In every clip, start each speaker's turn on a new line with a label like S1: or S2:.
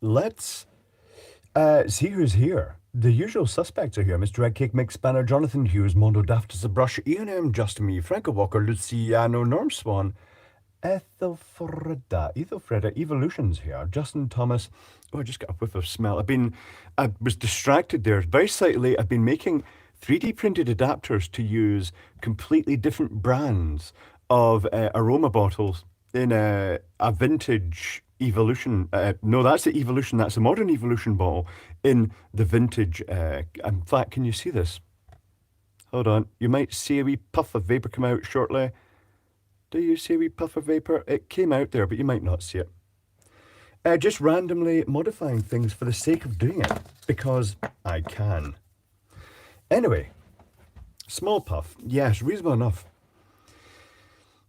S1: let's see who's here. The usual suspects are here. Mr. Redcake, Mick Spanner, Jonathan Hughes, Mondo Daft as a Brush, Ian M, Just Me, Franco Walker, Luciano, Norm Swan, Ethelfreda, Evolutions here. Justin Thomas. Oh, I just got a whiff of smell. I was distracted there. Very slightly, I've been making 3D printed adapters to use completely different brands of aroma bottles in a vintage Evolution. No, that's the Evolution. That's a modern Evolution bottle in the vintage. In fact, can you see this? Hold on. You might see a wee puff of vapor come out shortly. Do you see a wee puff of vapor? It came out there, but you might not see it. Just randomly modifying things for the sake of doing it, because I can. Anyway, small puff. Yes, reasonable enough.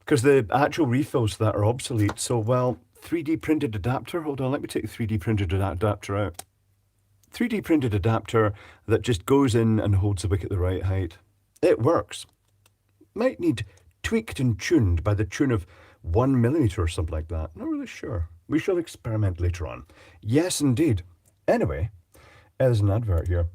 S1: Because the actual refills for that are obsolete. So, well, 3D printed adapter. Hold on, let me take the 3D printed adapter out. 3D printed adapter that just goes in and holds the wick at the right height. It works. Might need tweaked and tuned by the tune of 1 mm or something like that. Not really sure. We shall experiment later on. Yes, indeed. Anyway, there's an advert here.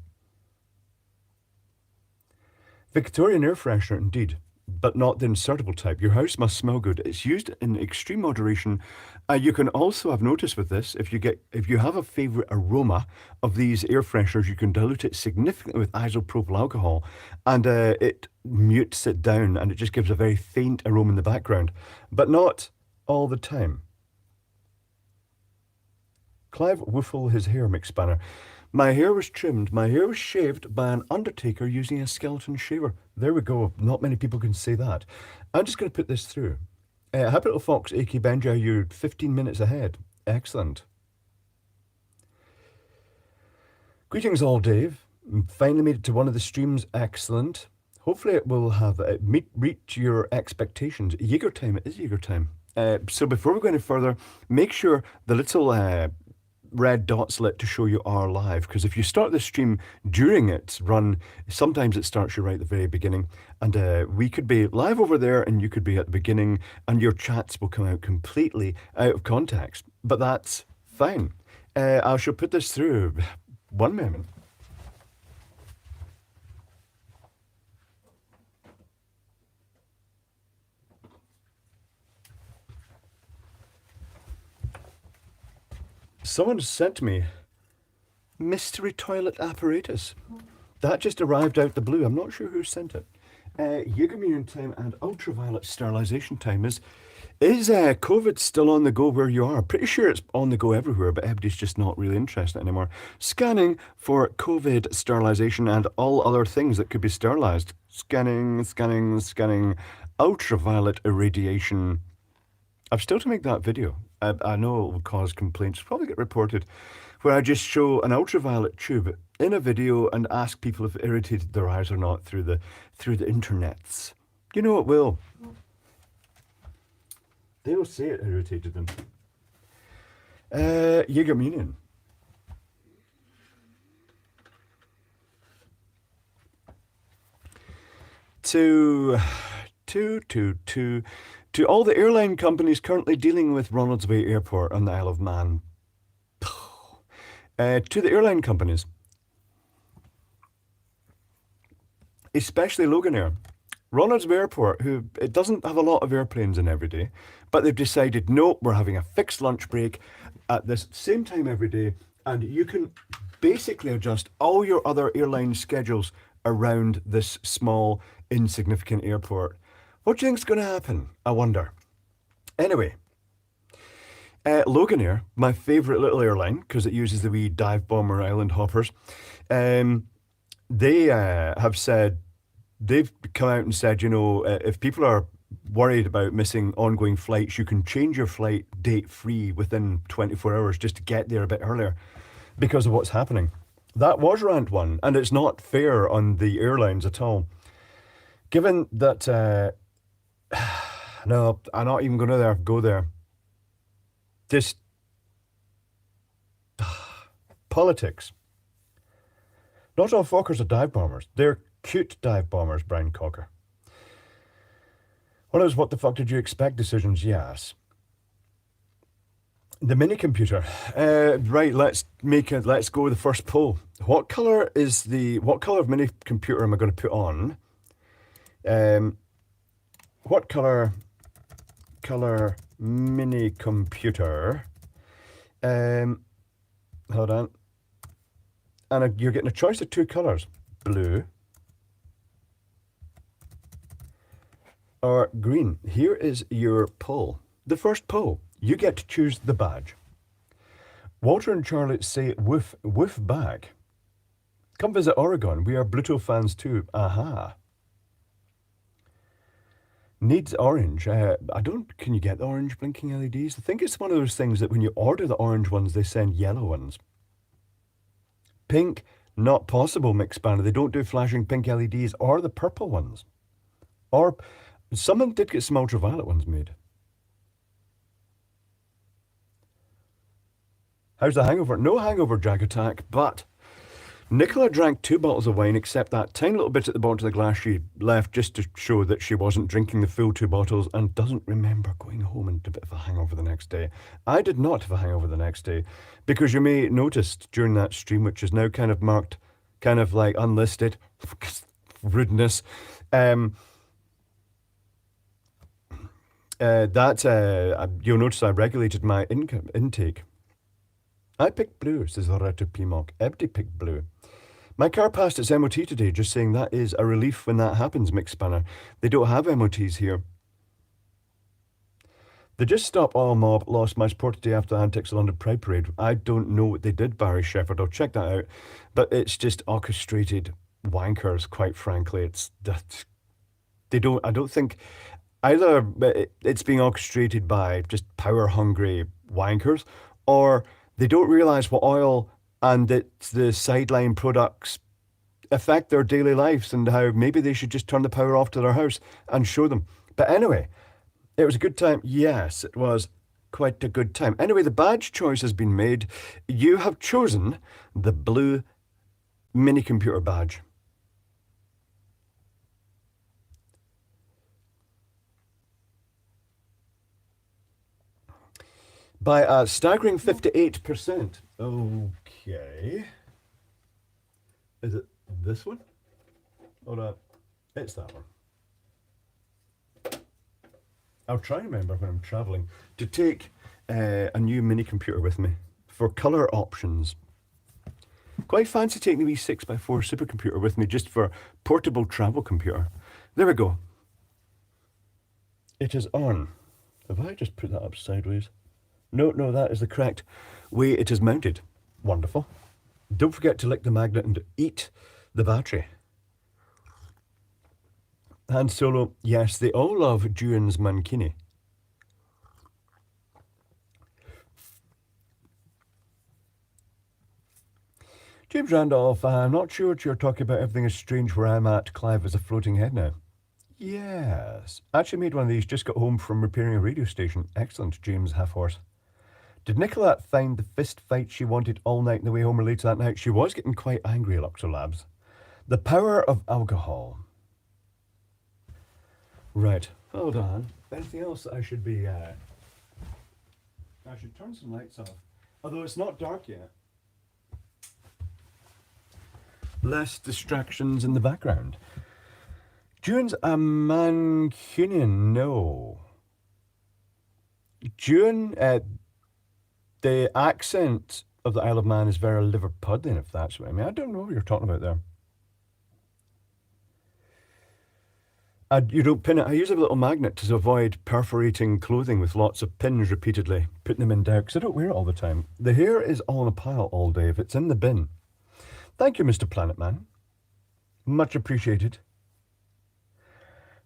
S1: Victorian air freshener, indeed, but not the insertable type. Your house must smell good. It's used in extreme moderation. You can also have noticed with this, if you have a favourite aroma of these air fresheners, you can dilute it significantly with isopropyl alcohol, and it mutes it down, and it just gives a very faint aroma in the background, but not all the time. Clive Woofle his hair, Mick Spanner. My hair was trimmed. My hair was shaved by an undertaker using a skeleton shaver. There we go. Not many people can say that. I'm just going to put this through. Happy Little Fox, A.K. Benja, you're 15 minutes ahead. Excellent. Greetings all, Dave. Finally made it to one of the streams. Excellent. Hopefully it will have reach your expectations. Jaeger time. It is Jaeger time. So before we go any further, make sure the little red dot's lit to show you are live, because if you start the stream during its run, sometimes it starts you right at the very beginning, and we could be live over there and you could be at the beginning, and your chats will come out completely out of context, but that's fine. I shall put this through. One moment. Someone sent me mystery toilet apparatus. That just arrived out the blue. I'm not sure who sent it. Jägermune time and ultraviolet sterilisation time is COVID still on the go where you are? Pretty sure it's on the go everywhere, but everybody's just not really interested anymore. Scanning for COVID sterilisation and all other things that could be sterilised. Scanning, scanning, scanning. Ultraviolet irradiation. I've still to make that video. I know it will cause complaints, probably get reported, where I just show an ultraviolet tube in a video and ask people if it irritated their eyes or not through the internets. You know it will. They'll say it irritated them. Jägerminen. To all the airline companies currently dealing with Ronaldsway Airport on the Isle of Man. To the airline companies, especially Loganair. Ronaldsway Airport, who it doesn't have a lot of airplanes in every day, but they've decided, no, we're having a fixed lunch break at this same time every day, and you can basically adjust all your other airline schedules around this small, insignificant airport. What do you think's going to happen? I wonder. Anyway, Loganair, my favourite little airline, because it uses the wee dive bomber island hoppers, they have said, they've come out and said, if people are worried about missing ongoing flights, you can change your flight date free within 24 hours just to get there a bit earlier because of what's happening. That was rant one, and it's not fair on the airlines at all. Given that, no, I'm not even going to go there. Just politics. Not all Fokkers are dive bombers. They're cute dive bombers, Brian Cocker. One of those what the fuck did you expect decisions, yes. The mini computer. Right, let's go with the first poll. What color of mini computer am I going to put on? Um, what color mini computer? Um, hold on. And you're getting a choice of two colors, blue or green. Here is your poll. The first poll. You get to choose the badge. Walter and Charlotte say woof, woof back. Come visit Oregon. We are Bluto fans too. Aha. Needs orange. Can you get the orange blinking LEDs? I think it's one of those things that when you order the orange ones, they send yellow ones. Pink, not possible, Mixed Banner. They don't do flashing pink LEDs or the purple ones. Or someone did get some ultraviolet ones made. How's the hangover? No hangover, Jack Attack, but Nicola drank 2 bottles of wine, except that tiny little bit at the bottom of the glass she left just to show that she wasn't drinking the full 2 bottles and doesn't remember going home and a bit of a hangover the next day. I did not have a hangover the next day because you may notice during that stream, which is now kind of marked kind of like unlisted, rudeness, you'll notice I regulated my intake. I picked blue, says Loretta Pimok. Ebdi picked blue. My car passed its MOT today, just saying that is a relief when that happens, Mixed Spanner. They don't have MOTs here. The Just Stop Oil Mob lost my support today after the Antics London Pride Parade. I don't know what they did, Barry Shepherd. I'll check that out. But it's just orchestrated wankers, quite frankly. I don't think either it's being orchestrated by just power-hungry wankers, or they don't realise what oil and the sideline products affect their daily lives and how maybe they should just turn the power off to their house and show them. But anyway, it was a good time. Yes, it was quite a good time. Anyway, the badge choice has been made. You have chosen the blue mini computer badge. By a staggering 58%. Okay. Is it this one? Hold on. It's that one. I'll try and remember when I'm travelling to take a new mini computer with me for colour options. Quite fancy taking the wee 6x4 supercomputer with me just for portable travel computer. There we go. It is on. Have I just put that up sideways? No, that is the correct way it is mounted. Wonderful. Don't forget to lick the magnet and eat the battery. Han Solo, yes, they all love June's Mankini. James Randolph, I'm not sure what you're talking about. Everything is strange where I'm at. Clive is a floating head now. Yes. Actually made one of these, just got home from repairing a radio station. Excellent, James Halfhorse. Did Nicola find the fist fight she wanted all night on the way home or later that night? She was getting quite angry, Luxor Labs. The power of alcohol. Right, hold on. Anything else I should be... I should turn some lights off. Although it's not dark yet. Less distractions in the background. June's a Mancunian, no. June, the accent of the Isle of Man is very Liverpudlian, if that's what I mean. I don't know what you're talking about there. You don't pin it. I use a little magnet to avoid perforating clothing with lots of pins repeatedly, putting them in doubt, because I don't wear it all the time. The hair is all in a pile all day if it's in the bin. Thank you, Mr. Planet Man. Much appreciated.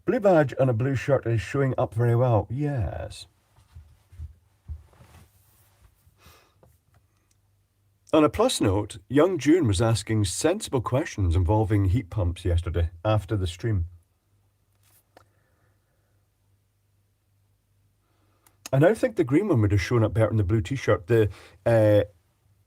S1: Blue badge and a blue shirt is showing up very well. Yes. On a plus note, young June was asking sensible questions involving heat pumps yesterday after the stream. I now think the green one would have shown up better in the blue t-shirt. The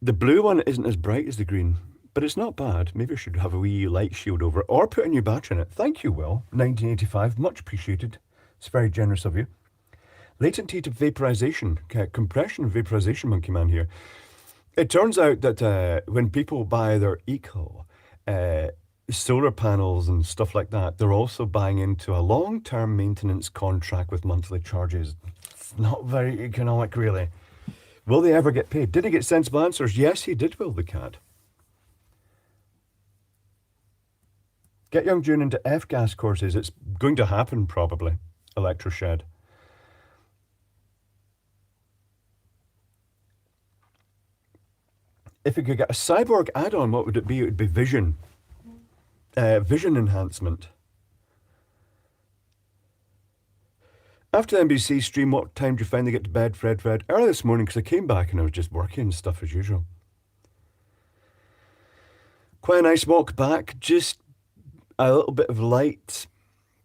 S1: blue one isn't as bright as the green, but it's not bad. Maybe I should have a wee light shield over it or put a new battery in it. Thank you, Will. 1985, much appreciated. It's very generous of you. Latent heat of vaporization, compression vaporization, monkey man here. It turns out that when people buy their eco uh, solar panels and stuff like that, they're also buying into a long-term maintenance contract with monthly charges. It's not very economic, really. Will they ever get paid? Did he get sensible answers? Yes, he did, Will the cat. Get young June into F-gas courses. It's going to happen, probably. Electroshed. If it could get a cyborg add-on, what would it be? It would be vision. Vision enhancement. After the NBC stream, what time do you finally get to bed, Fred? Early this morning, because I came back and I was just working and stuff as usual. Quite a nice walk back, just a little bit of light,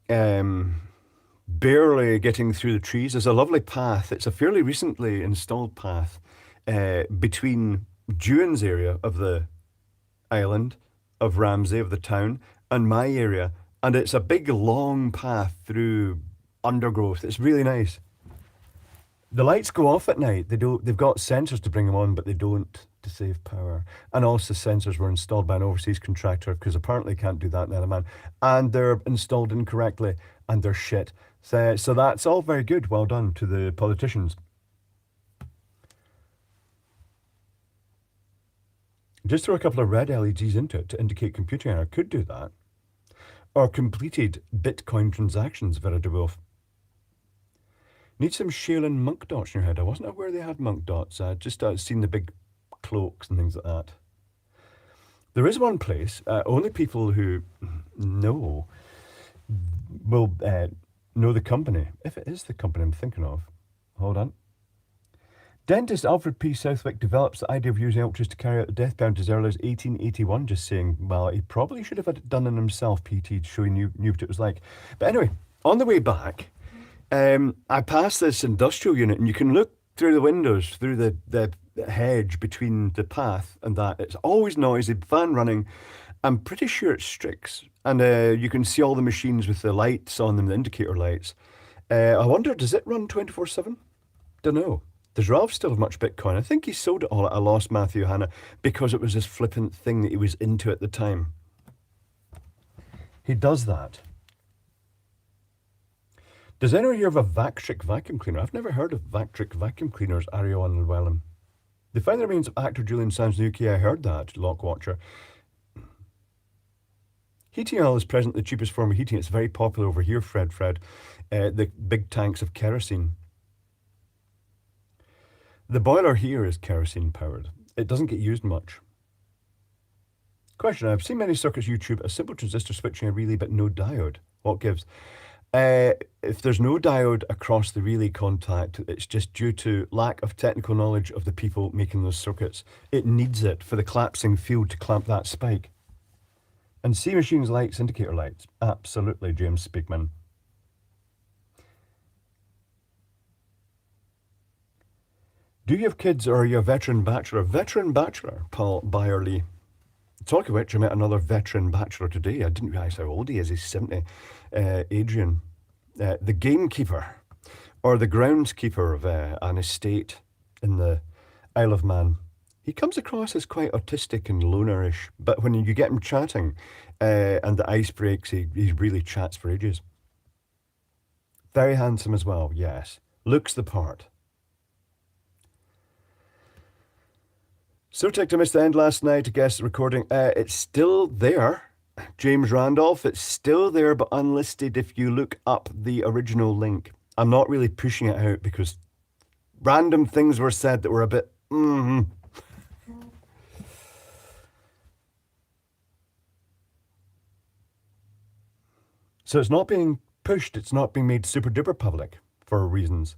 S1: barely getting through the trees. There's a lovely path. It's a fairly recently installed path between Juan's area of the island, of Ramsey, of the town, and my area. And it's a big, long path through undergrowth. It's really nice. The lights go off at night. They don't. They've got sensors to bring them on, but they don't to save power. And also, sensors were installed by an overseas contractor because apparently can't do that in Isle and they're installed incorrectly and they're shit. So that's all very good. Well done to the politicians. Just throw a couple of red LEDs into it to indicate computing error. Could do that. Or completed Bitcoin transactions, Vera de Wolf. Need some Shaolin monk dots in your head. I wasn't aware they had monk dots. I just seen the big cloaks and things like that. There is one place, only people who know will know the company. If it is the company I'm thinking of. Hold on. Dentist Alfred P. Southwick develops the idea of using ultras to carry out the death count as early as 1881, just saying, well, he probably should have had it done in himself, PT, so he knew what it was like. But anyway, on the way back, I passed this industrial unit, and you can look through the windows, through the hedge between the path and that. It's always noisy, fan running. I'm pretty sure it's Strix. And you can see all the machines with the lights on them, the indicator lights. I wonder, does it run 24/7? Don't know. Does Ralph still have much Bitcoin? I think he sold it all at a loss, Matthew Hanna, because it was this flippant thing that he was into at the time. He does that. Does anyone hear of a Vactric vacuum cleaner? I've never heard of Vactric vacuum cleaners, Ariel and Llewellyn. They find the remains of actor Julian Sands in the UK. I heard that, Lockwatcher. Heating oil is presently the cheapest form of heating. It's very popular over here, Fred. The big tanks of kerosene. The boiler here is kerosene powered. It doesn't get used much. Question, I've seen many circuits YouTube, a simple transistor switching a relay but no diode. What gives? If there's no diode across the relay contact, it's just due to lack of technical knowledge of the people making those circuits. It needs it for the collapsing field to clamp that spike. And C machines lights, indicator lights. Absolutely, James Speakman. Do you have kids or are you a veteran bachelor? Veteran bachelor, Paul Byerly. Talk of which, I met another veteran bachelor today. I didn't realise how old he is. He's 70. Adrian. The gamekeeper, or the groundskeeper of an estate in the Isle of Man. He comes across as quite autistic and lonerish, but when you get him chatting and the ice breaks, he really chats for ages. Very handsome as well, yes. Looks the part. So I missed the end last night to guess the recording. It's still there. James Randolph, it's still there, but unlisted if you look up the original link. I'm not really pushing it out because random things were said that were a bit, So it's not being pushed, it's not being made super duper public for reasons.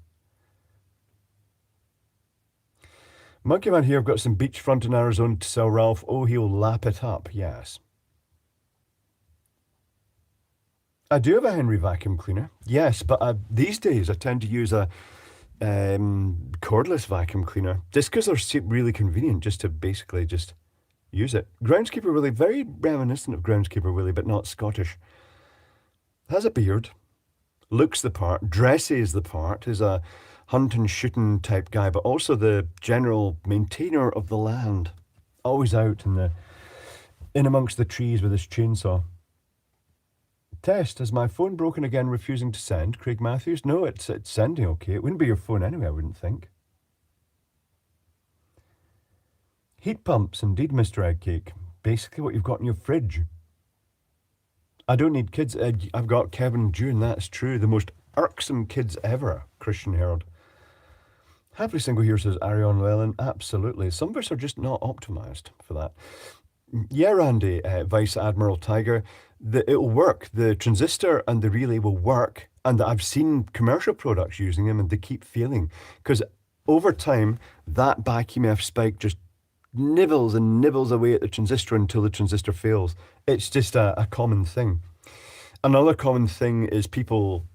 S1: Monkey Man here, I've got some beachfront in Arizona to sell, Ralph. Oh, he'll lap it up, yes. I do have a Henry vacuum cleaner, yes, but these days I tend to use a cordless vacuum cleaner just because they're really convenient just to basically just use it. Groundskeeper Willie, very reminiscent of Groundskeeper Willie, but not Scottish. Has a beard. looks the part, dresses the part, is a hunt and shooting type guy, but also the general maintainer of the land. Always out in amongst the trees with his chainsaw. Test, has my phone broken again, refusing to send? Craig Matthews? No, it's sending okay. It wouldn't be your phone anyway, I wouldn't think. Heat pumps, indeed, Mr. Eggcake. Basically what you've got in your fridge. I don't need kids. I've got Kevin June, that's true. The most irksome kids ever, Christian Herald. Happily single here, says Arion Llewellyn. Absolutely. Some of us are just not optimised for that. Yeah, Randy, Vice Admiral Tiger, it'll work. The transistor and the relay will work. And I've seen commercial products using them and they keep failing. Because over time, that back EMF spike just nibbles and nibbles away at the transistor until the transistor fails. It's just a common thing. Another common thing is people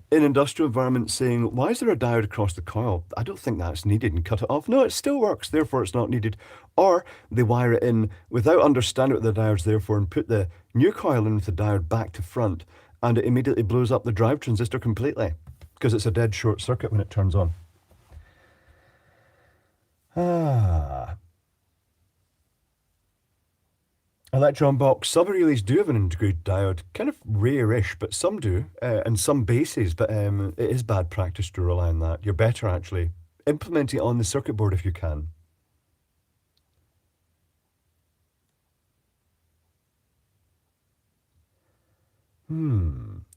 S1: in industrial environments saying, why is there a diode across the coil? I don't think that's needed, and cut it off. No, it still works, therefore it's not needed. Or they wire it in without understanding what the diode's there for and put the new coil in with the diode back to front, and it immediately blows up the drive transistor completely because it's a dead short circuit when it turns on. Electron box sub-relays do have an integrated diode, kind of rare-ish, but some do, and some bases, but it is bad practice to rely on that. You're better actually implementing it on the circuit board if you can.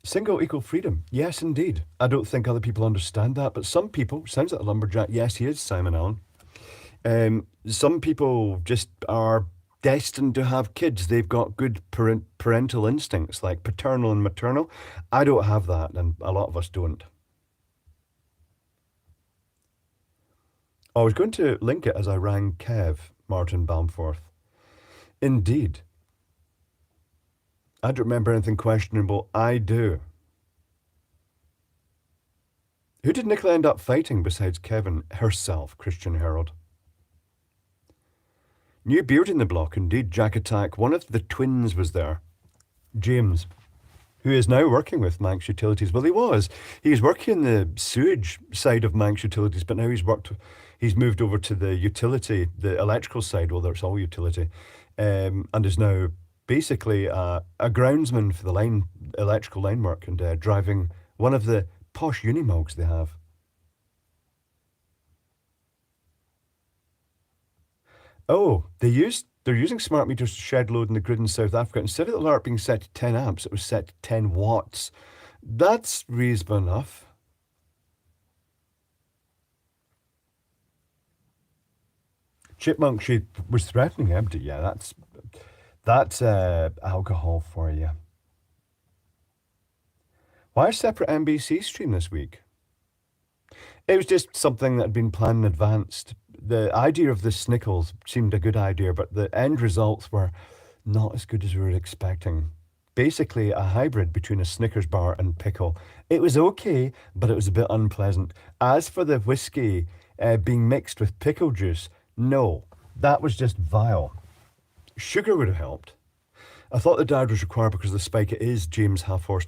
S1: Single equal freedom. Yes, indeed. I don't think other people understand that, but some people, sounds like a lumberjack. Yes, he is, Simon Allen. Some people just are destined to have kids. They've got good parental instincts, like paternal and maternal. I don't have that, and a lot of us don't. I was going to link it as I rang Kev, Martin Balmforth. Indeed. I don't remember anything questionable. I do. Who did Nicola end up fighting besides Kevin? Herself, Christian Herald. New beard in the block, indeed. Jack Attack. One of the twins was there. James, who is now working with Manx Utilities. Well, he was. He was working the sewage side of Manx Utilities, but now he's moved over to the utility, the electrical side, well, that's all utility, and is now basically a groundsman for the electrical line work and driving one of the posh Unimogs they have. Oh, they're using smart meters to shed load in the grid in South Africa. Instead of the alert being set to 10 amps, it was set to 10 watts. That's reasonable enough. Chipmunk, she was threatening empty. Yeah, that's alcohol for you. Why a separate NBC stream this week? It was just something that had been planned in advance. The idea of the Snickles seemed a good idea, but the end results were not as good as we were expecting. Basically, a hybrid between a Snickers bar and pickle. It was okay, but it was a bit unpleasant. As for the whiskey being mixed with pickle juice, no, that was just vile. Sugar would have helped. I thought the diode was required because of the spike. It is, James Halfhorse.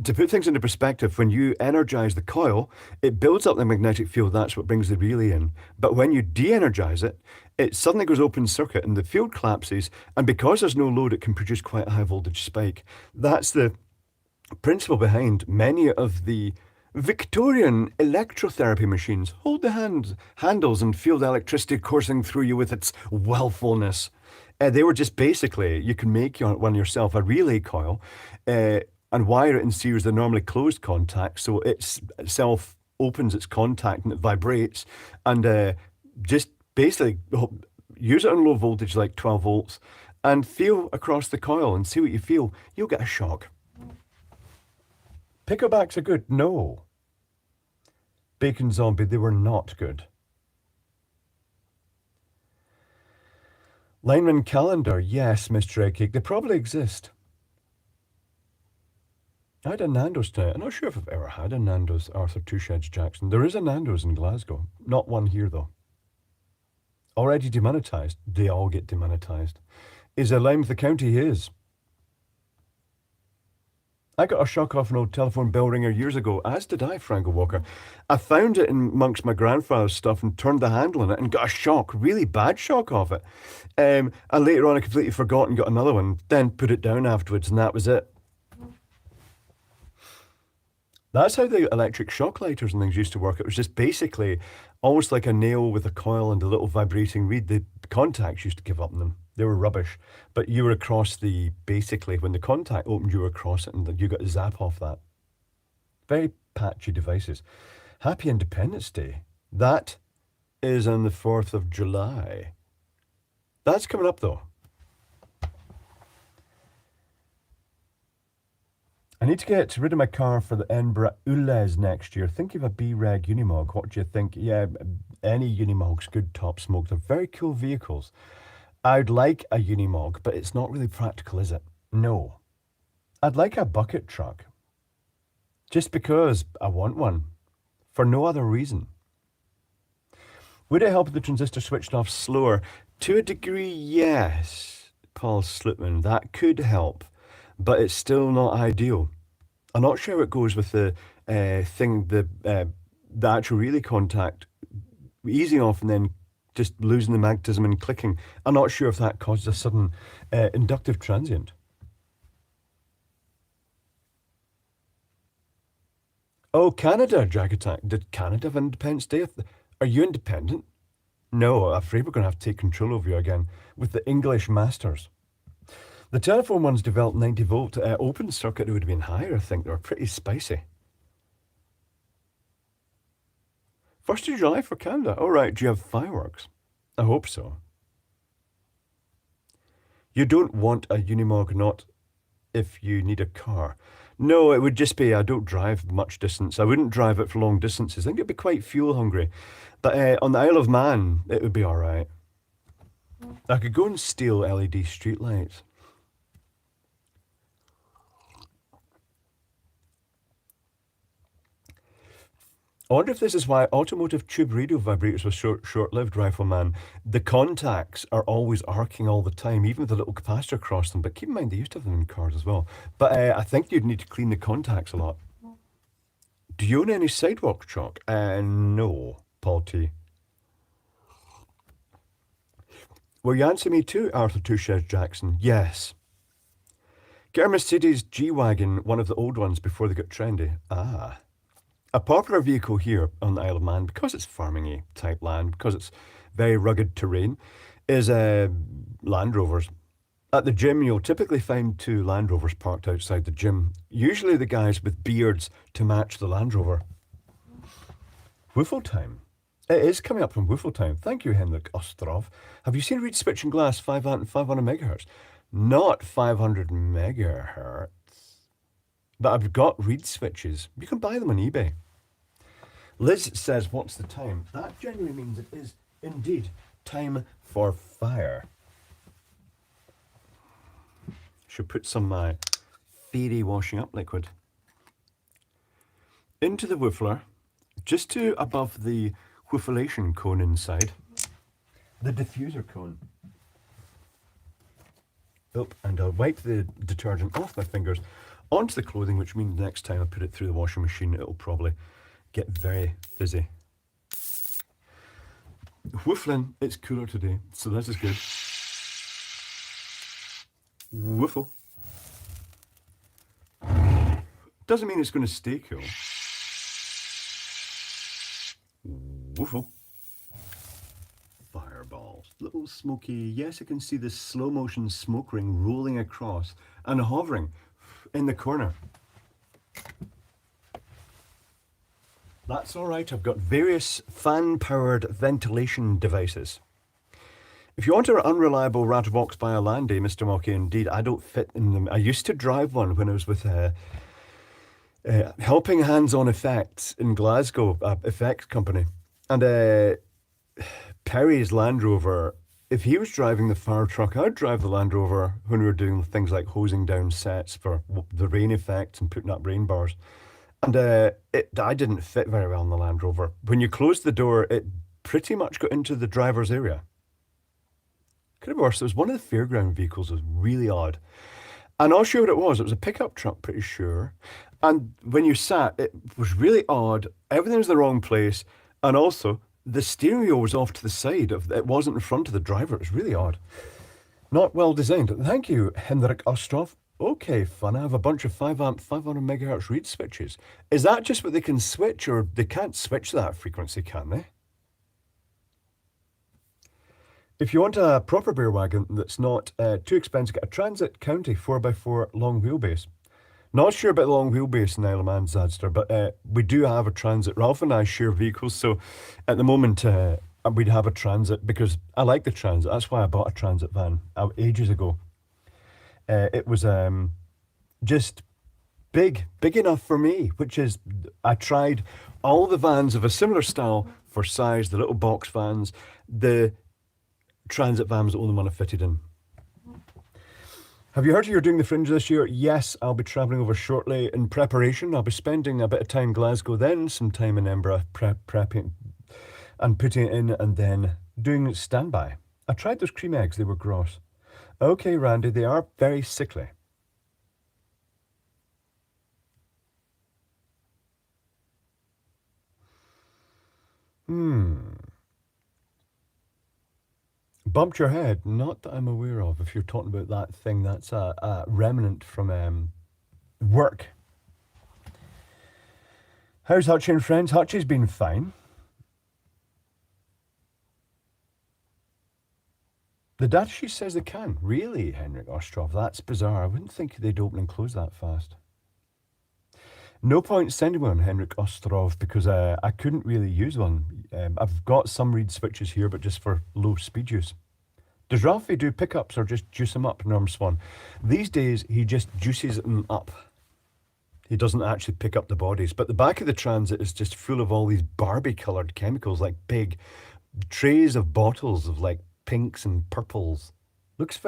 S1: To put things into perspective, when you energize the coil, it builds up the magnetic field. That's what brings the relay in. But when you de-energize it, it suddenly goes open circuit and the field collapses. And because there's no load, it can produce quite a high voltage spike. That's the principle behind many of the Victorian electrotherapy machines. Hold the handles and feel the electricity coursing through you with its willfulness. They were just basically, you can make one yourself, a relay coil, and wire it in series. They're normally closed contacts, so it itself opens its contact and it vibrates, and just basically use it on low voltage like 12 volts and feel across the coil and see what you feel. You'll get a shock. Picklebacks are good? No. Bacon Zombie, they were not good. Lineman Calendar, yes, Mr. Eggcake, they probably exist. I had a Nando's tonight. I'm not sure if I've ever had a Nando's, Arthur Two-Sheds Jackson. There is a Nando's in Glasgow. Not one here, though. Already demonetized. They all get demonetized. Is a Limerick the county? He is. I got a shock off an old telephone bell ringer years ago, as did I, Franco Walker. I found it in amongst my grandfather's stuff and turned the handle on it and got a shock, really bad shock off it. And later on, I completely forgot and got another one, then put it down afterwards, and that was it. That's how the electric shock lighters and things used to work. It was just basically almost like a nail with a coil and a little vibrating reed. The contacts used to give up on them. They were rubbish. But you were across basically, when the contact opened, you were across it and you got a zap off that. Very patchy devices. Happy Independence Day. That is on the 4th of July. That's coming up though. I need to get rid of my car for the Edinburgh Ules next year. Think of a B-Reg Unimog. What do you think? Yeah, any Unimog's good top smoke. They're very cool vehicles. I'd like a Unimog, but it's not really practical, is it? No. I'd like a bucket truck. Just because I want one. For no other reason. Would it help if the transistor switched off slower? To a degree, yes. Paul Slipman, that could help. But it's still not ideal. I'm not sure how it goes with the actual relay contact easing off and then just losing the magnetism and clicking. I'm not sure if that causes a sudden inductive transient. Oh, Canada, Jack Attack. Did Canada have Independence Day? Are you independent? No, I'm afraid we're going to have to take control over you again with the English masters. The telephone ones developed 90 volt. Open circuit, it would have been higher, I think. They were pretty spicy. 1st of July for Canada. All right, do you have fireworks? I hope so. You don't want a Unimog, not if you need a car. No, it would just be, I don't drive much distance. I wouldn't drive it for long distances. I think it'd be quite fuel hungry. But on the Isle of Man, it would be all right. I could go and steal LED streetlights. I wonder if this is why automotive tube radio vibrators were short-lived, Rifleman. The contacts are always arcing all the time, even with a little capacitor across them. But keep in mind, they used to have them in cars as well. But I think you'd need to clean the contacts a lot. Do you own any sidewalk chalk? No, Paul T. Will you answer me too, Arthur Touches Jackson? Yes. Get a Mercedes G-Wagon, one of the old ones before they got trendy. Ah. A popular vehicle here on the Isle of Man, because it's farming-y type land, because it's very rugged terrain, is Land Rovers. At the gym, you'll typically find 2 Land Rovers parked outside the gym, usually the guys with beards to match the Land Rover. Woofle time. It is coming up from Woofle time. Thank you, Henrik Ostrov. Have you seen reed switching glass 5 and 500 megahertz? Not 500 megahertz. But I've got reed switches. You can buy them on eBay. Liz says, what's the time? That generally means it is indeed time for fire. Should put some fairy washing up liquid into the woofler, just to above the wooflation cone inside, the diffuser cone. Oh, and I'll wipe the detergent off my fingers onto the clothing, which means next time I put it through the washing machine, it'll probably get very fizzy. Woofling, it's cooler today, so this is good. Woofle. Doesn't mean it's going to stay cool. Woofle. Fireballs. Little smoky. Yes, I can see the slow motion smoke ring rolling across and hovering in the corner. That's all right. I've got various fan-powered ventilation devices. If you want an unreliable Ratavox by a land day, Mr. Mocky, indeed, I don't fit in them. I used to drive one when I was with Helping Hands-On Effects in Glasgow, effects company. And Perry's Land Rover, if he was driving the fire truck, I'd drive the Land Rover when we were doing things like hosing down sets for the rain effects and putting up rain bars. And I didn't fit very well in the Land Rover. When you closed the door, it pretty much got into the driver's area. Could have been worse. It was one of the fairground vehicles. It was really odd. I'm not sure what it was. It was a pickup truck, pretty sure. And when you sat, it was really odd. Everything was in the wrong place. And also, the steering wheel was off to the side. It wasn't in front of the driver. It was really odd. Not well designed. Thank you, Henrik Ostrov. Okay, fun. I have a bunch of 5 amp, 500 megahertz reed switches. Is that just what they can switch, or they can't switch that frequency, can they? If you want a proper beer wagon that's not too expensive, get a Transit County 4x4 long wheelbase. Not sure about the long wheelbase in Isle of Man, Zadster, but we do have a Transit. Ralph and I share vehicles, so at the moment we'd have a Transit because I like the Transit. That's why I bought a Transit van ages ago. It was just big enough for me, which is, I tried all the vans of a similar style for size, the little box vans. The Transit van was the only one I fitted in. Have you heard you're doing the Fringe this year? Yes, I'll be travelling over shortly. In preparation, I'll be spending a bit of time in Glasgow, then some time in Edinburgh prepping and putting it in, and then doing standby. I tried those cream eggs, they were gross. Okay, Randy, they are very sickly. Bumped your head? Not that I'm aware of. If you're talking about that thing, that's a remnant from work. How's Hutchie and friends? Hutchie's been fine. The data sheet says they can. Really, Henrik Ostrov? That's bizarre. I wouldn't think they'd open and close that fast. No point sending one, Henrik Ostrov, because I couldn't really use one. I've got some reed switches here, but just for low speed use. Does Ralphie do pickups or just juice them up, Norm Swan? These days, he just juices them up. He doesn't actually pick up the bodies. But the back of the Transit is just full of all these Barbie-coloured chemicals, like big trays of bottles of like pinks and purples. Looks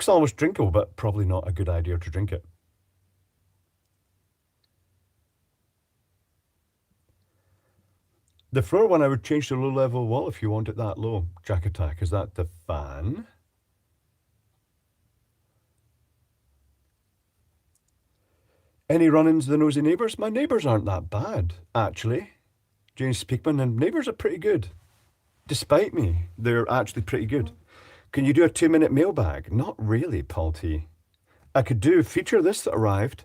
S1: almost drinkable, but probably not a good idea to drink it. The floor one I would change to low level wall if you want it that low. Jack Attack, is that the fan? Any run-ins with the nosy neighbours? My neighbours aren't that bad, actually. James Speakman and neighbours are pretty good. Despite me, they're actually pretty good. Can you do a 2-minute mailbag? Not really, Paul T. I could do feature this that arrived.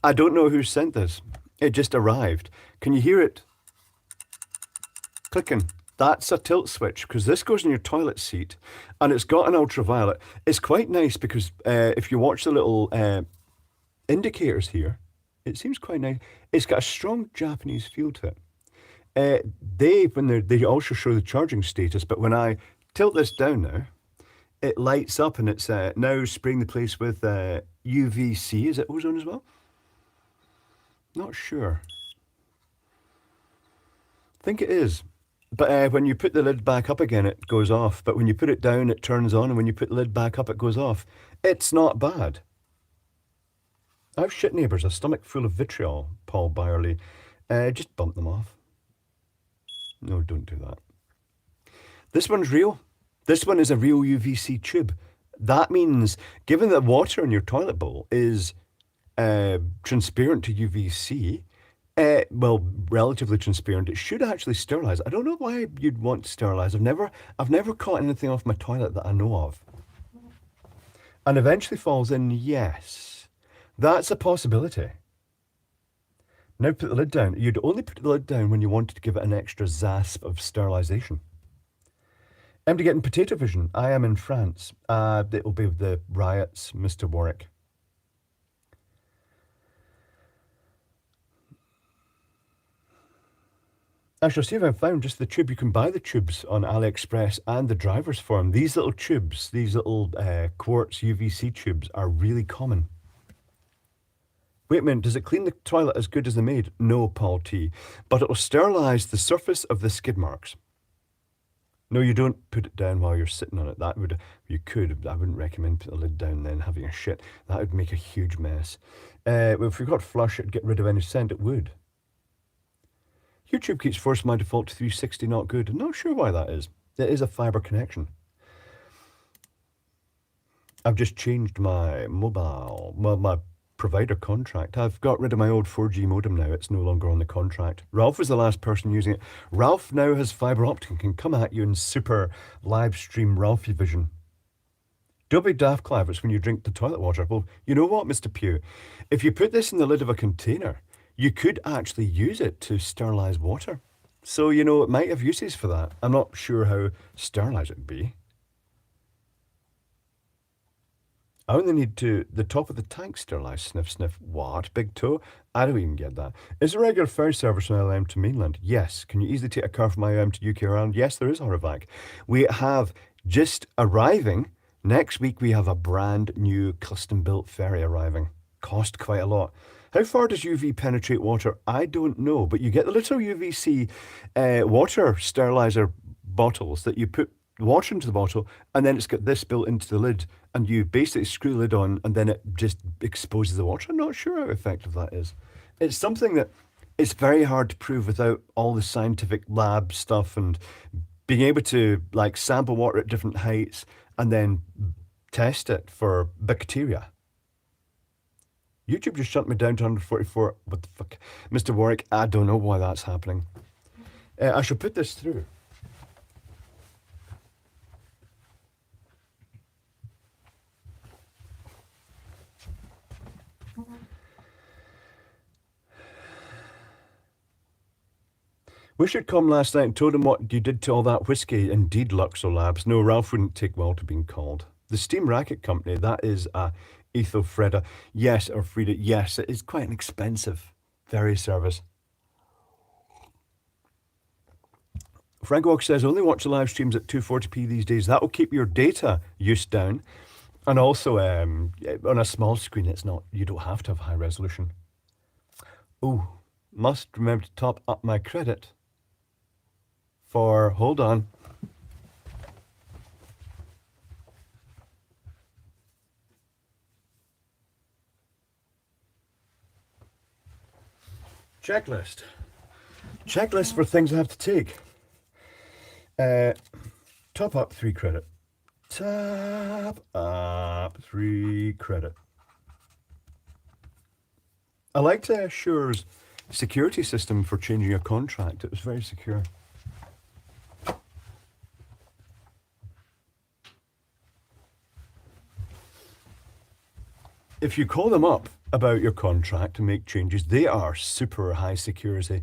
S1: I don't know who sent this. It just arrived. Can you hear it? Clicking. That's a tilt switch because this goes in your toilet seat and it's got an ultraviolet. It's quite nice because if you watch the little indicators here, it seems quite nice. It's got a strong Japanese feel to it. They also show the charging status, but when I tilt this down now, it lights up and it's now spraying the place with UVC. Is it ozone as well? Not sure. I think it is. But when you put the lid back up again, it goes off. But when you put it down, it turns on. And when you put the lid back up, it goes off. It's not bad. I have shit neighbours, a stomach full of vitriol, Paul Byerly. Just bump them off. No, don't do that. This one's real. This one is a real UVC tube. That means, given that water in your toilet bowl is transparent to UVC, well, relatively transparent, it should actually sterilize. I don't know why you'd want to sterilize. I've never caught anything off my toilet that I know of. And eventually falls in, yes. That's a possibility. Now put the lid down. You'd only put the lid down when you wanted to give it an extra zasp of sterilization. Empty getting potato vision. I am in France. It'll be the riots, Mr. Warwick. I shall see if I've found just the tube. You can buy the tubes on AliExpress and the driver's form. These little tubes, these little quartz UVC tubes are really common. Wait a minute, does it clean the toilet as good as the maid? No, Paul T. But it will sterilise the surface of the skid marks. No, you don't put it down while you're sitting on it. You could. I wouldn't recommend putting the lid down then having a shit. That would make a huge mess. If we got flush, it'd get rid of any scent. It would. YouTube keeps forcing my default to 360, not good. I'm not sure why that is. It is a fibre connection. I've just changed my my provider contract. I've got rid of my old 4G modem now. It's no longer on the contract. Ralph was the last person using it. Ralph now has fibre optic and can come at you in super live stream Ralphie vision. Don't be daft, Clive. It's when you drink the toilet water. Well, you know what, Mr. Pugh? If you put this in the lid of a container, you could actually use it to sterilize water. So, it might have uses for that. I'm not sure how sterilized it would be. I only need to the top of the tank sterilize. Sniff, sniff. What? Big toe? I don't even get that. Is there a regular ferry service from IOM to mainland? Yes. Can you easily take a car from IOM to UK or Ireland? Yes, there is Horovac. We have just arriving. Next week, we have a brand new custom built ferry arriving. Cost quite a lot. How far does UV penetrate water? I don't know, but you get the little UVC water sterilizer bottles that you put water into the bottle, and then it's got this built into the lid, and you basically screw the lid on, and then it just exposes the water. I'm not sure how effective that is. It's something that it's very hard to prove without all the scientific lab stuff and being able to like sample water at different heights and then test it for bacteria. YouTube just shut me down to 144. What the fuck? Mr. Warwick, I don't know why that's happening. I shall put this through. Wish you'd come last night and told him what you did to all that whiskey. Indeed, Luxor Labs. No, Ralph wouldn't take well to being called. The Steam Racket Company, that is a Ethofreda. Yes, or Frida. Yes, it is quite an expensive ferry service. Frank Walker says, only watch the live streams at 240p these days. That will keep your data use down. And also, on a small screen, you don't have to have high resolution. Oh, must remember to top up my credit hold on. Checklist. Checklist for things I have to take. Top up 3 credit. Top up 3 credit. I liked Sure's security system for changing a contract. It was very secure. If you call them up about your contract and make changes, they are super high security.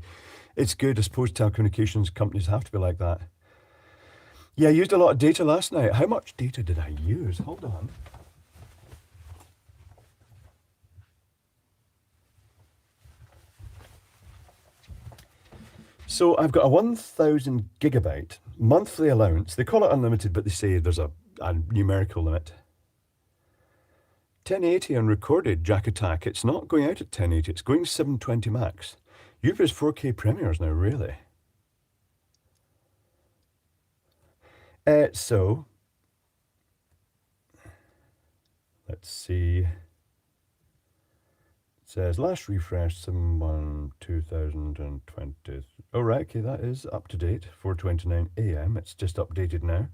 S1: It's good. I suppose telecommunications companies have to be like that. Yeah, I used a lot of data last night. How much data did I use? Hold on. So I've got a 1,000 gigabyte monthly allowance. They call it unlimited, but they say there's a numerical limit. 1080 on recorded Jack Attack. It's not going out at 1080. It's going 720 max. Uber's 4K premieres now, really. So, let's see. It says last refresh 7/1/2020. Oh, right, okay, that is up to date. 4:29 a.m. It's just updated now.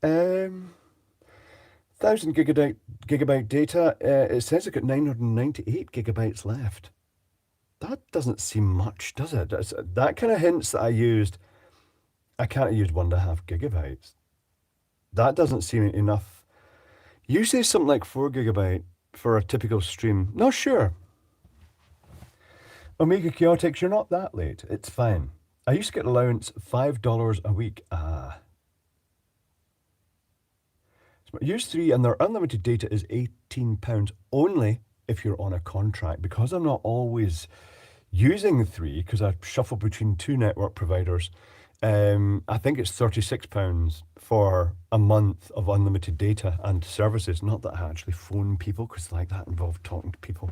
S1: 1,000 gigabyte data. It says I've got 998 gigabytes left. That doesn't seem much, does it? That kind of hints that I can't use 1.5 gigabytes. That doesn't seem enough. You say something like 4 gigabyte for a typical stream. No, sure. Omega Chaotix, you're not that late. It's fine. I used to get allowance $5 a week. Use 3 and their unlimited data is £18 only if you're on a contract. Because I'm not always using 3, because I shuffle between 2 network providers, I think it's £36 for a month of unlimited data and services. Not that I actually phone people, because like that involved talking to people.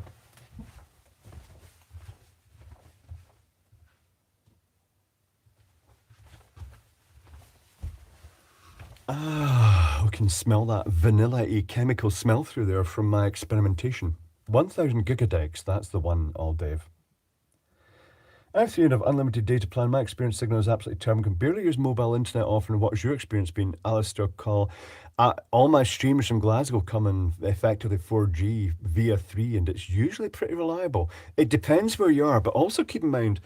S1: We can smell that vanilla-y chemical smell through there from my experimentation. 1,000 gigadex, that's the one, all Dave. I have 3 and have unlimited data plan. My experience signal is absolutely terrible. Can barely use mobile internet often. What has your experience been? Alistair Call. All my streams from Glasgow come in effectively 4G via 3, and it's usually pretty reliable. It depends where you are, but also keep in mind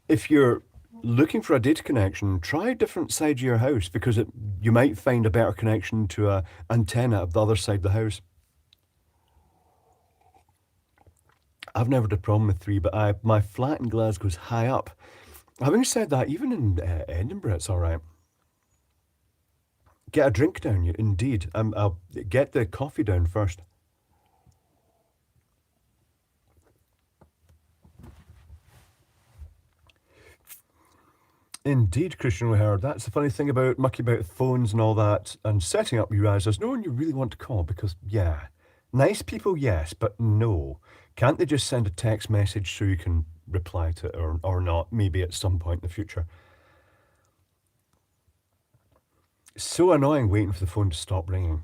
S1: if you're looking for a data connection, try a different side of your house because you might find a better connection to a antenna of the other side of the house. I've never had a problem with 3, but my flat in Glasgow's high up. Having said that, even in Edinburgh, it's all right. Get a drink down, you indeed. I'll get the coffee down first. Indeed, Christian O'Hare. That's the funny thing about mucking about phones and all that and setting up you as there's no one you really want to call because, yeah, nice people, yes, but no. Can't they just send a text message so you can reply to it or not, maybe at some point in the future? It's so annoying waiting for the phone to stop ringing.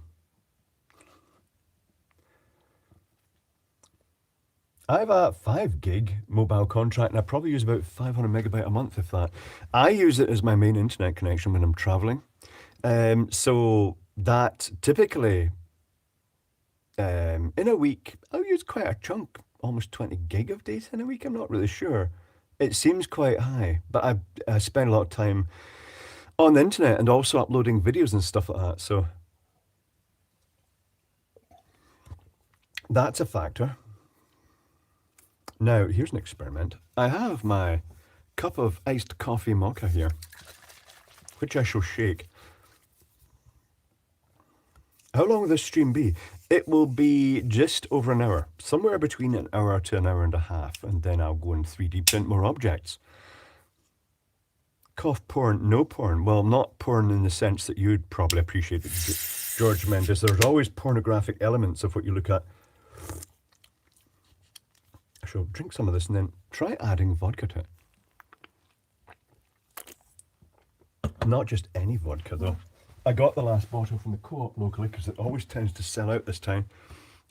S1: I have a 5 gig mobile contract and I probably use about 500 megabyte a month, if that. I use it as my main internet connection when I'm traveling. So that typically in a week, I'll use quite a chunk, almost 20 gig of data in a week. I'm not really sure. It seems quite high, but I spend a lot of time on the internet and also uploading videos and stuff like that. So that's a factor. Now, here's an experiment. I have my cup of iced coffee mocha here, which I shall shake. How long will this stream be? It will be just over an hour, somewhere between an hour to an hour and a half, and then I'll go and 3D print more objects. Cough porn, no porn. Well, not porn in the sense that you'd probably appreciate it, George Mendes. There's always pornographic elements of what you look at. I shall drink some of this and then try adding vodka to it. Not just any vodka, though. I got the last bottle from the co-op locally because it always tends to sell out this time.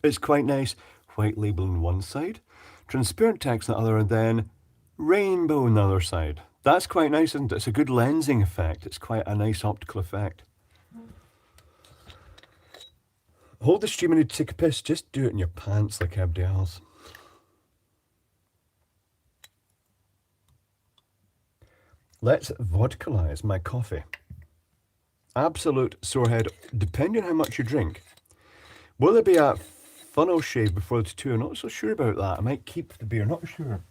S1: It's quite nice. White label on one side, transparent text on the other, and then rainbow on the other side. That's quite nice, isn't it? It's a good lensing effect. It's quite a nice optical effect. Hold the stream and you take a piss. Just do it in your pants like everybody else. Let's vodkalize my coffee. Absolute sorehead, depending on how much you drink. Will there be a funnel shave before the tattoo? I'm not so sure about that. I might keep the beer, not sure.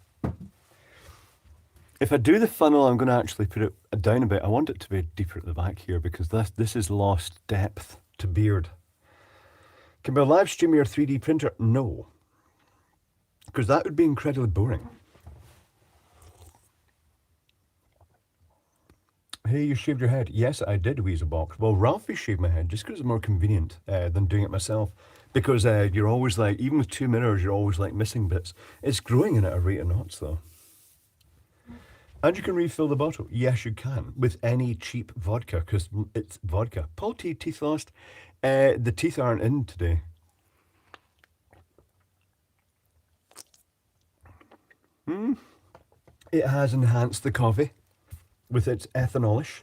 S1: If I do the funnel, I'm going to actually put it down a bit. I want it to be deeper at the back here because this is lost depth to beard. Can we live stream your 3D printer? No. Because that would be incredibly boring. Hey, you shaved your head. Yes, I did, Weaselbox. Well, Ralphie shaved my head just because it's more convenient than doing it myself. Because you're always like, even with 2 mirrors, you're always like missing bits. It's growing in at a rate of knots, though. And you can refill the bottle. Yes, you can. With any cheap vodka, because it's vodka. Paul T, teeth lost. The teeth aren't in today. It has enhanced the coffee with its ethanolish.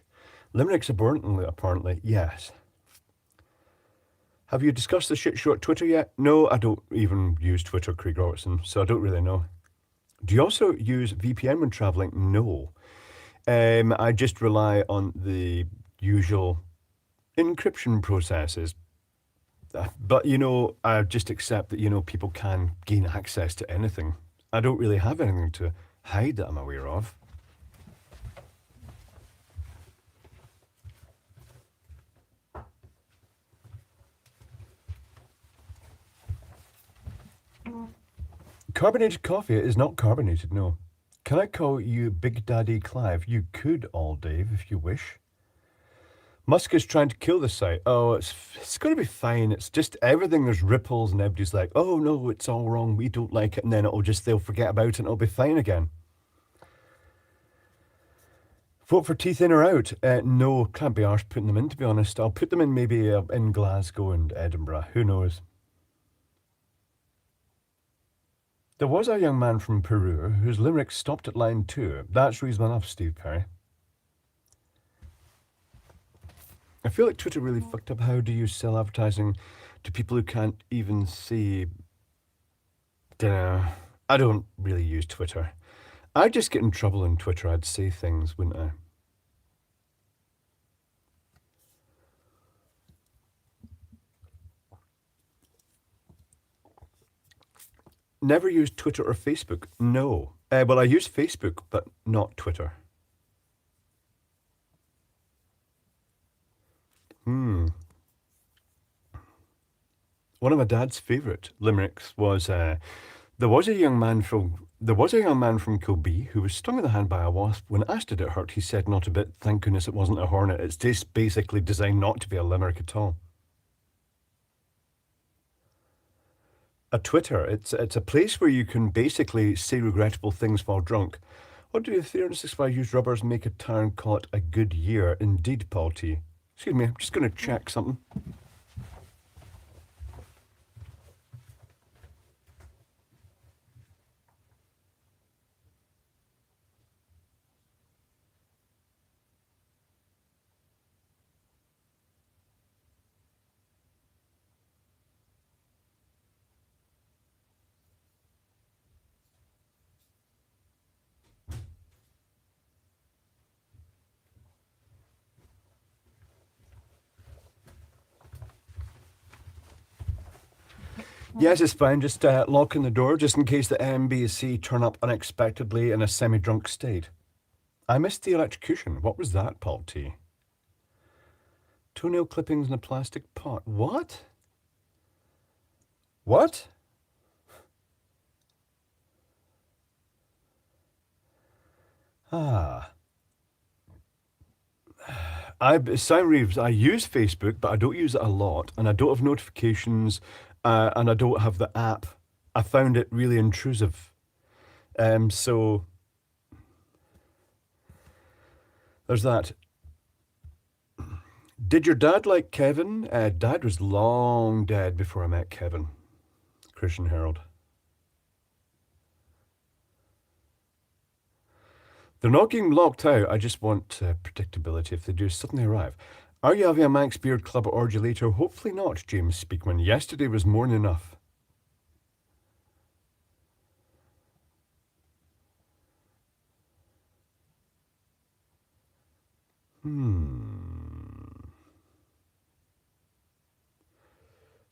S1: Limericks apparently, yes. Have you discussed the shit show at Twitter yet? No, I don't even use Twitter, Craig Robertson, so I don't really know. Do you also use VPN when traveling? No. I just rely on the usual encryption processes. But, I just accept that, people can gain access to anything. I don't really have anything to hide that I'm aware of. Carbonated coffee is not carbonated, no. Can I call you Big Daddy Clive? You could all, Dave, if you wish. Musk is trying to kill the site. Oh, it's going to be fine. It's just everything, there's ripples and everybody's like, oh no, it's all wrong. We don't like it. And then they'll forget about it and it'll be fine again. Vote for teeth in or out? No, can't be arsed putting them in, to be honest. I'll put them in maybe in Glasgow and Edinburgh. Who knows? There was a young man from Peru whose limerick stopped at line 2. That's reason enough, Steve Perry. I feel like Twitter really fucked up. How do you sell advertising to people who can't even see? Dunno. I don't really use Twitter. I'd just get in trouble on Twitter. I'd say things, wouldn't I? Never used Twitter or Facebook. No. Well, I use Facebook, but not Twitter. Hmm. One of my dad's favourite limericks was there was a young man from Kilbee who was stung in the hand by a wasp. When asked did it hurt, he said not a bit. Thank goodness it wasn't a hornet. It's just basically designed not to be a limerick at all. A Twitter, it's a place where you can basically say regrettable things while drunk. What do 365 used rubbers make a town caught a good year? Indeed, Paul T. Excuse me, I'm just going to check something. Yes, it's fine. Just locking the door just in case the MBC turn up unexpectedly in a semi-drunk state. I missed the electrocution. What was that, Paul T? Toenail clippings in a plastic pot. What? What? Ah. Simon Reeves, I use Facebook, but I don't use it a lot, and I don't have notifications, and I don't have the app. I found it really intrusive. So there's that. Did your dad like Kevin? Dad was long dead before I met Kevin. Christian Herald. They're not getting locked out. I just want predictability if they do suddenly arrive. Are you having a Manx Beard Club orgy later? Hopefully not, James Speakman. Yesterday was more than enough.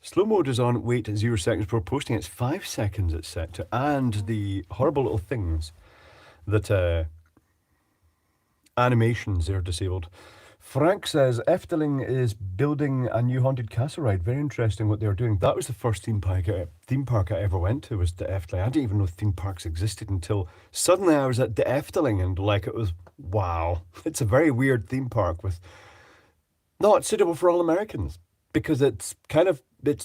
S1: Slow mode is on. Wait 0 seconds before posting. It's 5 seconds it's set to. And the horrible little things that animations are disabled. Frank says Efteling is building a new haunted castle ride. Very interesting what they're doing. That was the first theme park I ever went to was the Efteling. I didn't even know theme parks existed until suddenly I was at the Efteling and like it was wow. It's a very weird theme park with not suitable for all Americans because it's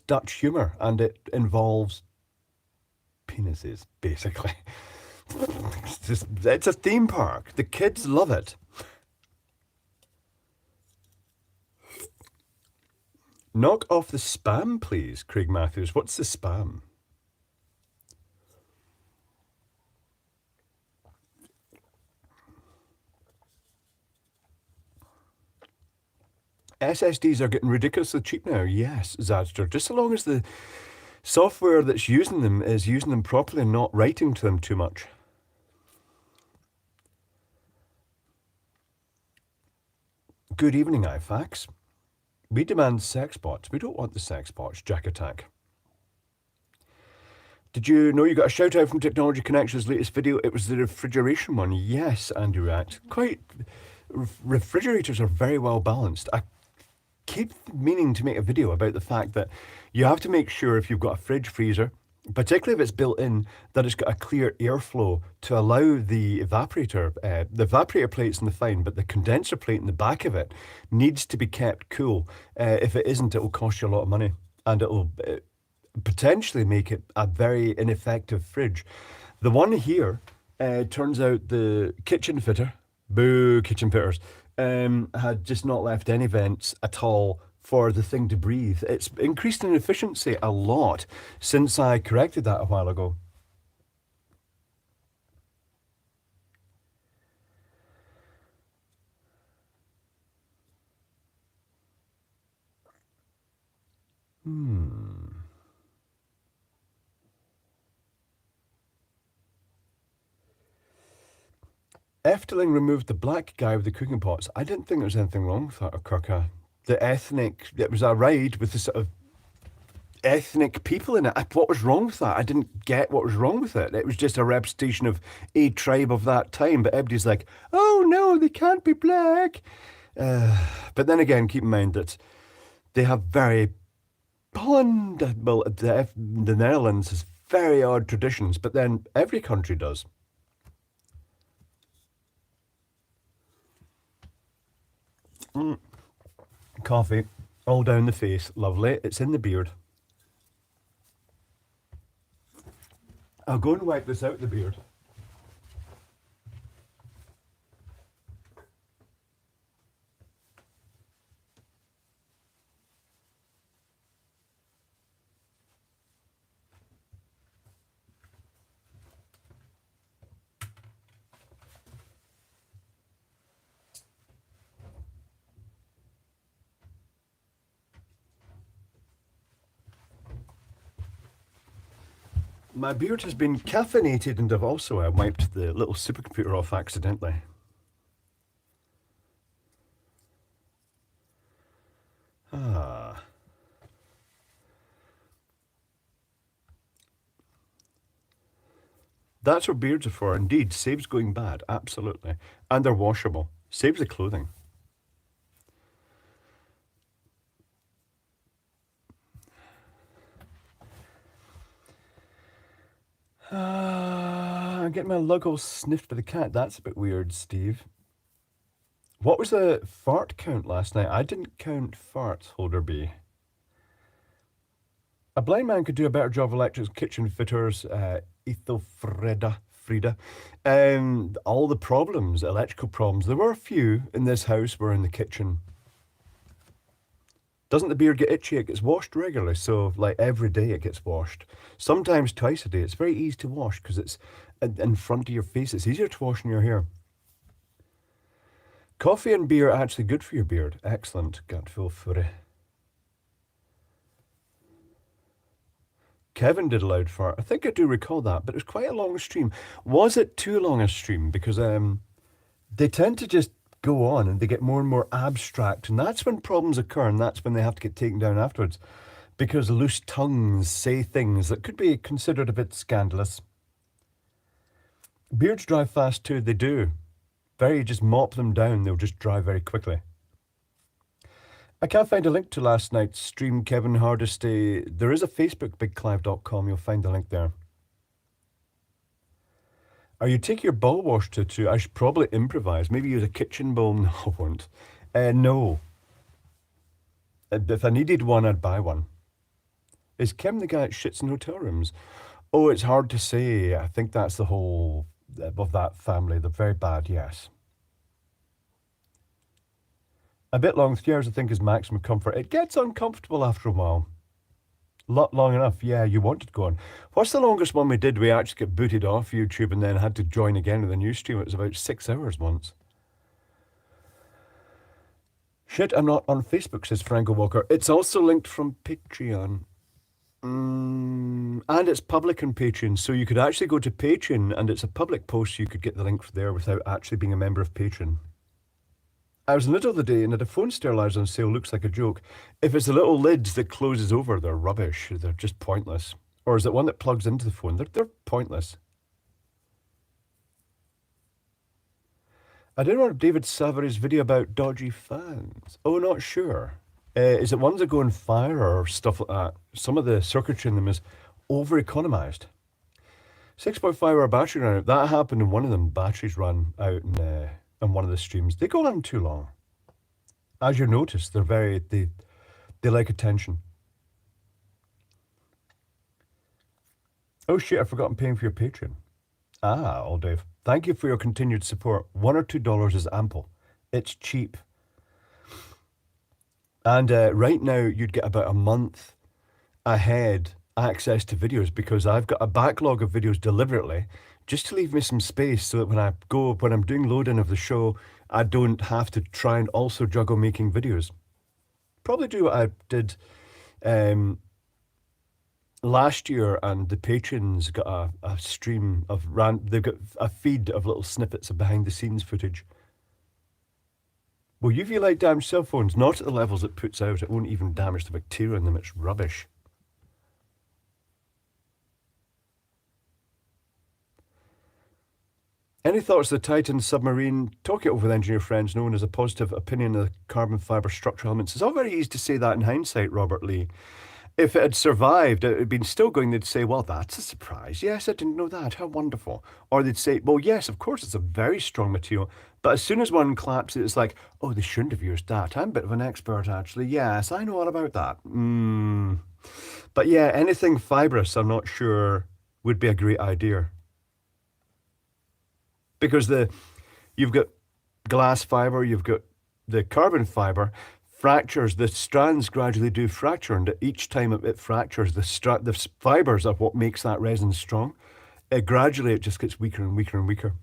S1: Dutch humor and it involves penises basically. It's a theme park. The kids love it. Knock off the spam, please, Craig Matthews. What's the spam? SSDs are getting ridiculously cheap now. Yes, Zadster. Just so long as the software that's using them is using them properly and not writing to them too much. Good evening, IFAX. We demand sex bots. We don't want the sex bots, Jack Attack. Did you know you got a shout out from Technology Connection's latest video? It was the refrigeration one. Yes, Andrew React. Refrigerators are very well balanced. I keep meaning to make a video about the fact that you have to make sure if you've got a fridge freezer, particularly if it's built in, that it's got a clear airflow to allow the evaporator plate's in the fine, but the condenser plate in the back of it needs to be kept cool. If it isn't, it will cost you a lot of money and it will potentially make it a very ineffective fridge. The one here, turns out the kitchen fitter, boo kitchen fitters, had just not left any vents at all for the thing to breathe. It's increased in efficiency a lot since I corrected that a while ago. Hmm. Efteling removed the black guy with the cooking pots. I didn't think there was anything wrong with that, Kirka. The ethnic, it was a ride with the sort of ethnic people in it. What was wrong with that? I didn't get what was wrong with it. It was just a representation of a tribe of that time, but everybody's like, oh no, they can't be black. But then again, keep in mind that they have very Holland, well, the Netherlands has very odd traditions, but then every country does. Coffee, all down the face, lovely. It's in the beard. I'll go and wipe this out the beard. My beard has been caffeinated, and I've also wiped the little supercomputer off accidentally. Ah. That's what beards are for, indeed. Saves going bad, absolutely. And they're washable. Saves the clothing. I'm getting my lug all sniffed by the cat. That's a bit weird, Steve. What was the fart count last night? I didn't count farts, Holderby. A blind man could do a better job of electric kitchen fitters, Frida. All the problems, electrical problems, there were a few in this house were in the kitchen. Doesn't the beard get itchy? It gets washed regularly, so like every day it gets washed. Sometimes twice a day. It's very easy to wash because it's in front of your face. It's easier to wash in your hair. Coffee and beer are actually good for your beard. Excellent. Got full furry. Kevin did a loud fart. I think I do recall that, but it was quite a long stream. Was it too long a stream? Because they tend to just go on and they get more and more abstract, and that's when problems occur, and that's when they have to get taken down afterwards. Because loose tongues say things that could be considered a bit scandalous. Beards dry fast too, they do. Very, just mop them down, they'll just dry very quickly. I can't find a link to last night's stream, Kevin Hardesty. There is a Facebook, bigclive.com. You'll find the link there. Are you taking your ball wash to? I should probably improvise. Maybe use a kitchen bowl. No, I won't. No. If I needed one, I'd buy one. Is Kim the guy that shits in hotel rooms? Oh, it's hard to say. I think that's the whole of that family. They're very bad, yes. A bit long, 3 hours I think is maximum comfort. It gets uncomfortable after a while. Long enough, yeah, you wanted to go on. What's the longest one we did? We actually got booted off YouTube and then had to join again with a new stream. It was about 6 hours once. Shit, I'm not on Facebook, says Franco Walker. It's also linked from Patreon. And it's public on Patreon, so you could actually go to Patreon and it's a public post, so you could get the link there without actually being a member of Patreon. I was in Lidl the day and had a phone steriliser on sale. Looks like a joke. If it's the little lids that closes over, they're rubbish. They're just pointless. Or is it one that plugs into the phone? They're pointless. I didn't want David Savary's video about dodgy fans. Oh, not sure. Is it ones that go on fire or stuff like that? Some of the circuitry in them is over-economised. 6.5 hour battery run out. That happened in one of them. Batteries run out in one of the streams. They go on too long. As you notice, they like attention. Oh shit, I forgot I'm paying for your Patreon. Ah, all Dave. Thank you for your continued support. $1 or $2 is ample. It's cheap. And right now, you'd get about a month ahead access to videos because I've got a backlog of videos deliberately just to leave me some space so that when I'm doing loading of the show, I don't have to try and also juggle making videos. Probably do what I did Um, Last year, and the patrons got a stream of they've got a feed of little snippets of behind the scenes footage. Well, UV light damage cell phones, not at the levels it puts out. It won't even damage the bacteria in them. It's rubbish. Any thoughts of the Titan submarine? Talk it over with engineer friends, known as a positive opinion of the carbon fibre structural elements. It's all very easy to say that in hindsight, Robert Lee. If it had survived, it had been still going, they'd say, well, that's a surprise. Yes, I didn't know that. How wonderful. Or they'd say, well, yes, of course, it's a very strong material. But as soon as one claps it, it's like, oh, they shouldn't have used that. I'm a bit of an expert, actually. Yes, I know all about that. But yeah, anything fibrous, I'm not sure would be a great idea. Because you've got glass fiber, you've got the carbon fiber, fractures, the strands gradually do fracture, and each time it fractures, the fibers are what makes that resin strong. Gradually, it just gets weaker and weaker and weaker.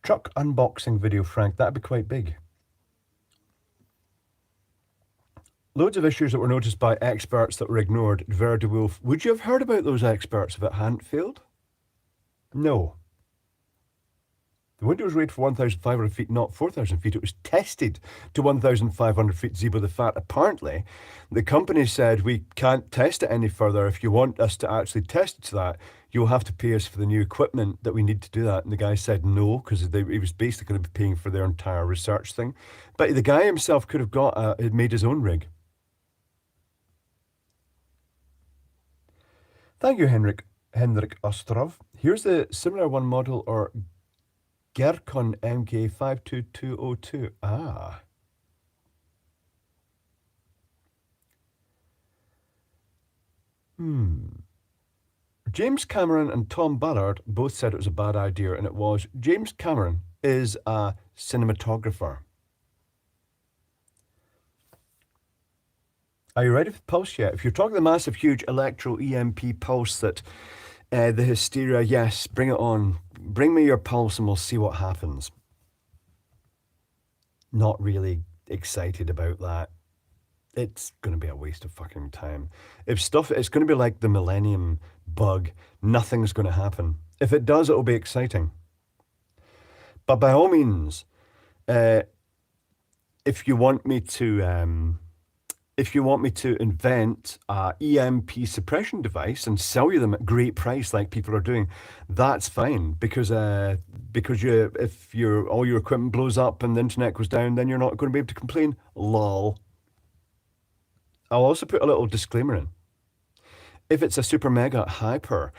S1: Truck unboxing video, Frank, that'd be quite big. Loads of issues that were noticed by experts that were ignored. Ver de Wolf, would you have heard about those experts if it hadn't failed? No. The window was rated for 1,500 feet, not 4,000 feet. It was tested to 1,500 feet Zebo the Fat. Apparently, the company said, we can't test it any further. If you want us to actually test it to that, you'll have to pay us for the new equipment that we need to do that. And the guy said no, because he was basically going to be paying for their entire research thing. But the guy himself could have had made his own rig. Thank you, Henrik Ostrov. Here's the similar one model, or Gerkon MK52202. Ah. James Cameron and Tom Ballard both said it was a bad idea, and it was. James Cameron is a cinematographer. Are you ready for the pulse yet? If you're talking the massive, huge electro EMP pulse that the hysteria, yes, bring it on. Bring me your pulse and we'll see what happens. Not really excited about that. It's going to be a waste of fucking time. It's going to be like the Millennium Bug. Nothing's going to happen. If it does, it'll be exciting. But by all means, if you want me to invent a EMP suppression device and sell you them at great price like people are doing, that's fine, because if all your equipment blows up and the internet goes down, then you're not going to be able to complain. Lol. I'll also put a little disclaimer in. If it's a super mega hyper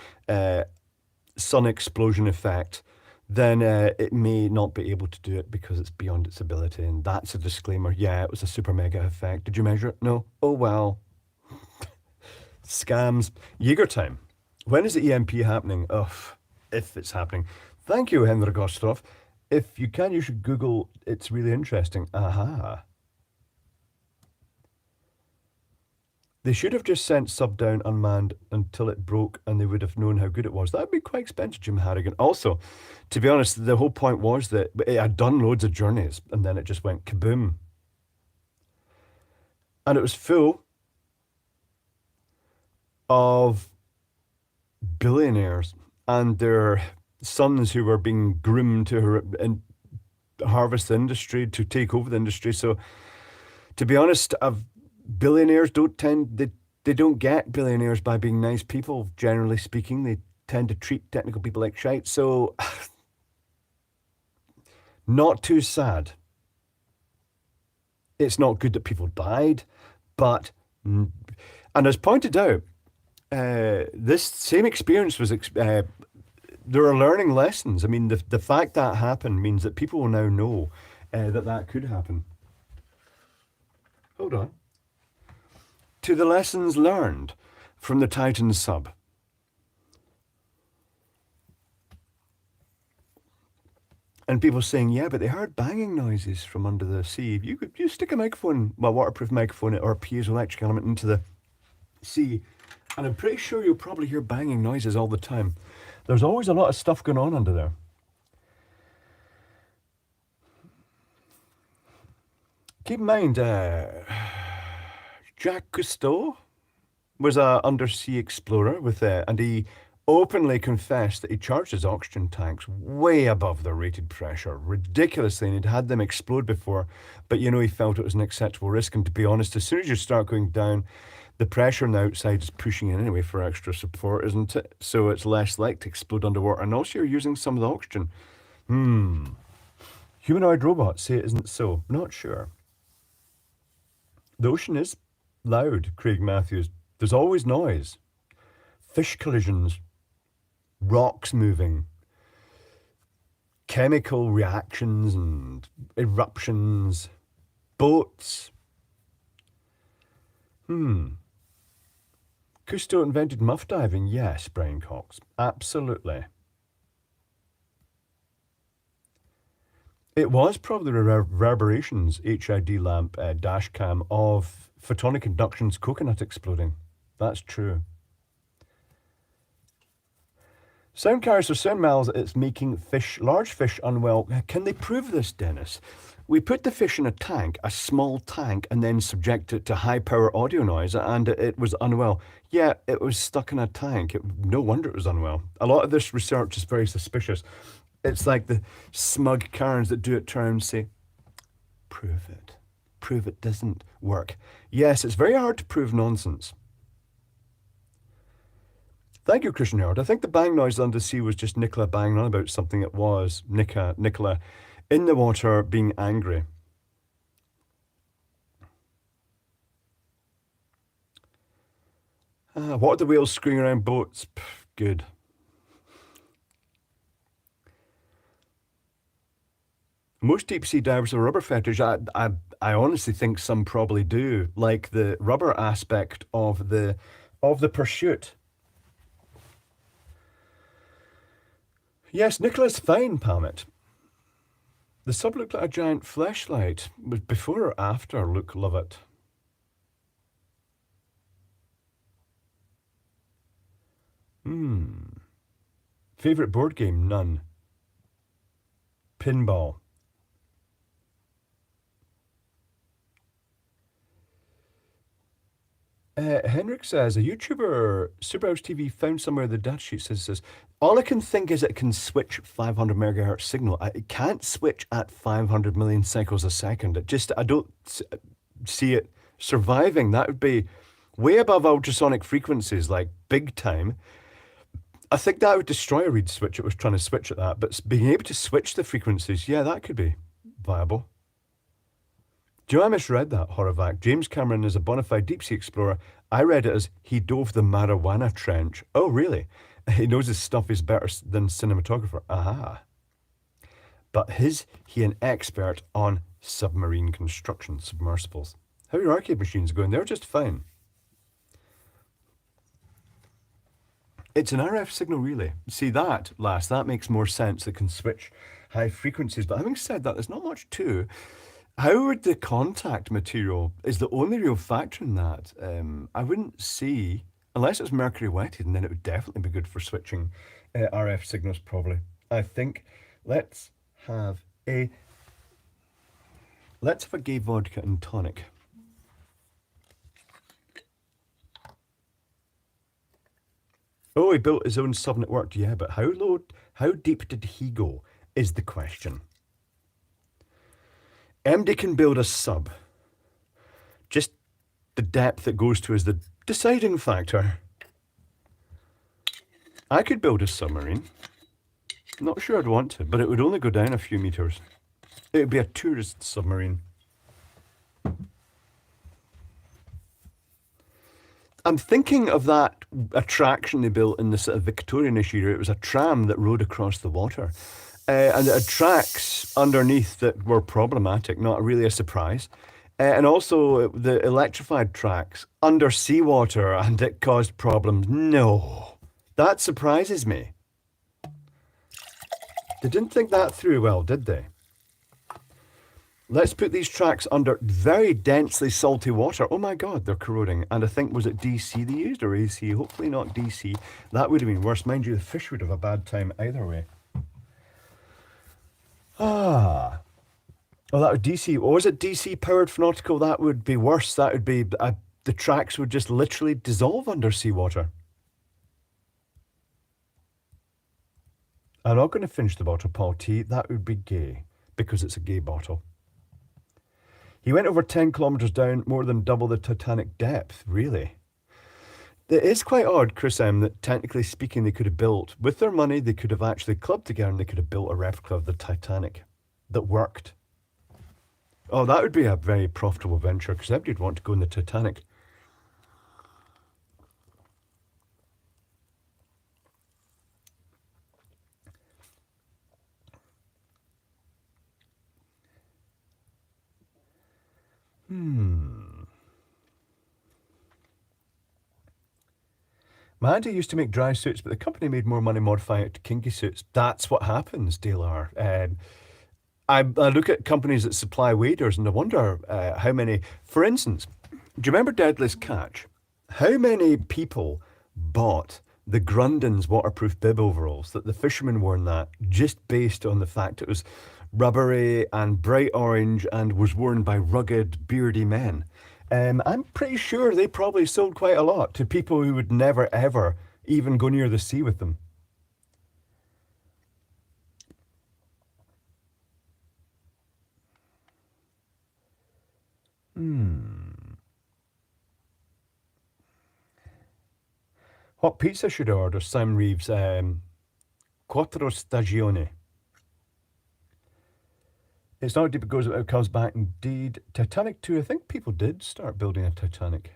S1: sun explosion effect, then it may not be able to do it because it's beyond its ability, and that's a disclaimer. Yeah, it was a super mega effect. Did you measure it? No? Oh well. Scams. Jaeger time. When is the EMP happening? Ugh, if it's happening. Thank you, Henrik Ostrov. If you can, you should Google. It's really interesting. Aha. They should have just sent sub down unmanned until it broke, and they would have known how good it was. That would be quite expensive, Jim Harrigan. Also, to be honest, the whole point was that it had done loads of journeys, and then it just went kaboom. And it was full of billionaires and their sons who were being groomed to harvest the industry, to take over the industry. So, to be honest, billionaires they don't get billionaires by being nice people, generally speaking. They tend to treat technical people like shite. So, not too sad. It's not good that people died, but, and as pointed out, this same experience was, there are learning lessons. I mean, the fact that happened means that people will now know that could happen. Hold on. To the lessons learned from the Titan sub. And people saying, yeah, but they heard banging noises from under the sea. You stick a waterproof microphone or a piezoelectric element into the sea, and I'm pretty sure you'll probably hear banging noises all the time. There's always a lot of stuff going on under there. Keep in mind, Jacques Cousteau was a undersea explorer with and he openly confessed that he charged his oxygen tanks way above their rated pressure, ridiculously, and he'd had them explode before, but he felt it was an acceptable risk. And to be honest, as soon as you start going down, the pressure on the outside is pushing in anyway for extra support, isn't it? So it's less likely to explode underwater, and also you're using some of the oxygen. Humanoid robots say it isn't so. Not sure. The ocean is loud, Craig Matthews. There's always noise. Fish collisions, rocks moving, chemical reactions and eruptions, boats. Cousteau invented muff diving. Yes, Brian Cox. Absolutely. It was probably the reverberations HID lamp dash cam of photonic induction's coconut exploding. That's true. Sound carriers are sound miles. It's making large fish unwell. Can they prove this, Dennis? We put the fish in a tank, a small tank, and then subject it to high power audio noise, and it was unwell. Yeah, it was stuck in a tank. No wonder it was unwell. A lot of this research is very suspicious. It's like the smug Karens that do it turn and say, prove it. Prove it doesn't work. Yes, it's very hard to prove nonsense. Thank you, Christian Howard. I think the bang noise under the sea was just Nicola banging on about something. It was Nicola in the water being angry. What are the whales screaming around boats? Good. Most deep sea divers have a rubber fetish. I honestly think some probably do, like the rubber aspect of the pursuit. Yes, Nicola's fine, Palmet. The sub looked like a giant fleshlight. Was before or after Luke Lovett? Favorite board game? None. Pinball. Henrik says, a YouTuber, Superhouse TV, found somewhere the data sheet says, all I can think is it can switch 500 megahertz signal. It can't switch at 500 million cycles a second. I don't see it surviving. That would be way above ultrasonic frequencies, like big time. I think that would destroy a reed switch. It was trying to switch at that, but being able to switch the frequencies, yeah, that could be viable. Do you know I misread that, Horovac? James Cameron is a bona fide deep sea explorer. I read it as he dove the marijuana trench. Oh, really? He knows his stuff is better than cinematographer. Aha. But he an expert on submarine construction, submersibles. How are your arcade machines going? They're just fine. It's an RF signal relay. See that, that makes more sense. It can switch high frequencies. But having said that, there's not much to. How would the contact material is the only real factor in that? I wouldn't see, unless it's mercury wetted, and then it would definitely be good for switching RF signals probably. I think let's have a gay vodka and tonic. Oh, he built his own sub and it worked. Yeah, but how deep did he go is the question. MD can build a sub. Just the depth it goes to is the deciding factor. I could build a submarine. Not sure I'd want to, but it would only go down a few meters. It would be a tourist submarine. I'm thinking of that attraction they built in the sort of Victorian-ish era. It was a tram that rode across the water. And it had tracks underneath that were problematic, not really a surprise. And also the electrified tracks under seawater, and it caused problems. No, that surprises me. They didn't think that through well, did they? Let's put these tracks under very densely salty water. Oh my God, they're corroding. And I think, was it DC they used or AC? Hopefully not DC. That would have been worse. Mind you, the fish would have a bad time either way. Oh, that would DC. Or was it DC powered for nautical? That would be worse. That would be the tracks would just literally dissolve under seawater. I'm not going to finish the bottle, Paul T. That would be gay because it's a gay bottle. He went over 10 kilometres down, more than double the Titanic depth. Really? It is quite odd, Chris M, that technically speaking, they could have built, with their money, they could have actually clubbed together and they could have built a replica of the Titanic that worked. Oh, that would be a very profitable venture because everybody'd want to go in the Titanic. My auntie used to make dry suits, but the company made more money modifying it to kinky suits. That's what happens, Dale R. I look at companies that supply waders and I wonder how many. For instance, do you remember Deadliest Catch? How many people bought the Grundon's waterproof bib overalls that the fishermen wore in that just based on the fact it was rubbery and bright orange and was worn by rugged, beardy men? I'm pretty sure they probably sold quite a lot to people who would never ever even go near the sea with them. What pizza should I order? Sam Reeves. Quattro Stagioni. It's not deep, it goes, it comes back. Indeed. Titanic 2, I think people did start building a Titanic.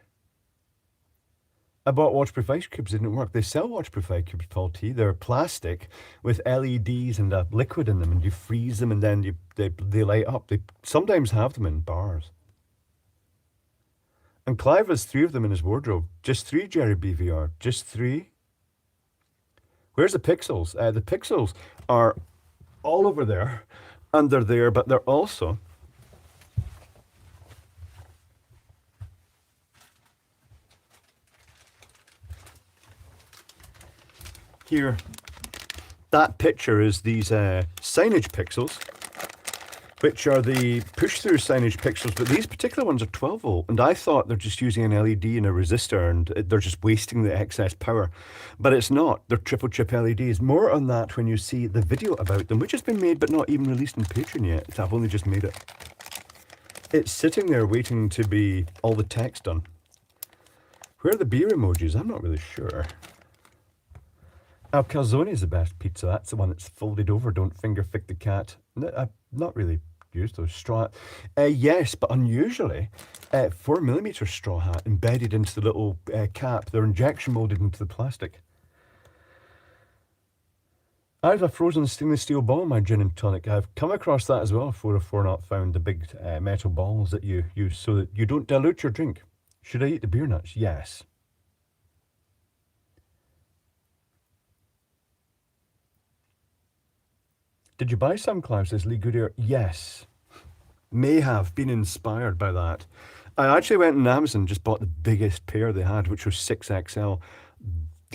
S1: I bought waterproof ice cubes, didn't work. They sell waterproof ice cubes, Paul T. They're plastic with LEDs and a liquid in them, and you freeze them and then they light up. They sometimes have them in bars. And Clive has three of them in his wardrobe. Just three, Jerry BVR. Just three. Where's the pixels? The pixels are all over there, and they're there, but they're also here. That picture is these signage pixels, which are the push-through signage pixels, but these particular ones are 12 volt, and I thought they're just using an LED and a resistor, and they're just wasting the excess power. But it's not. They're triple chip LEDs. More on that when you see the video about them, which has been made but not even released in Patreon yet. I've only just made it. It's sitting there waiting to be all the text done. Where are the beer emojis? I'm not really sure. Al calzone is the best pizza. That's the one that's folded over. Don't finger fick the cat. I've not really used those straw. Yes, but unusually, 4mm straw hat embedded into the little cap. They're injection molded into the plastic. I have a frozen stainless steel ball in my gin and tonic. I've come across that as well. 404 not found the big metal balls that you use so that you don't dilute your drink. Should I eat the beer nuts? Yes. Did you buy some, Clive? Says Lee Goodyear. Yes. May have been inspired by that. I actually went on Amazon, just bought the biggest pair they had, which was 6XL.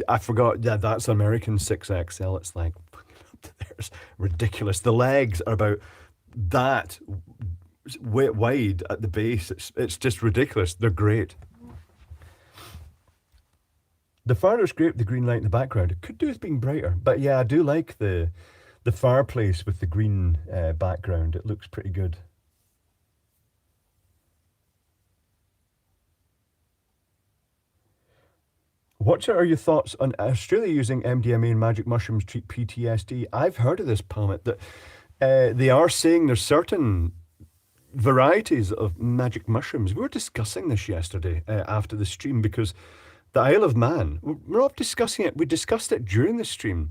S1: I forgot, yeah, that's American 6XL. It's like, there's ridiculous. The legs are about that wide at the base. It's just ridiculous. They're great. The fire's great, the green light in the background. It could do with being brighter. But yeah, I do like the fireplace with the green background. It looks pretty good. What are your thoughts on Australia using MDMA and magic mushrooms to treat PTSD? I've heard of this, Palmet, that they are saying there's certain varieties of magic mushrooms. We were discussing this yesterday after the stream because the Isle of Man, we're not discussing it, we discussed it during the stream.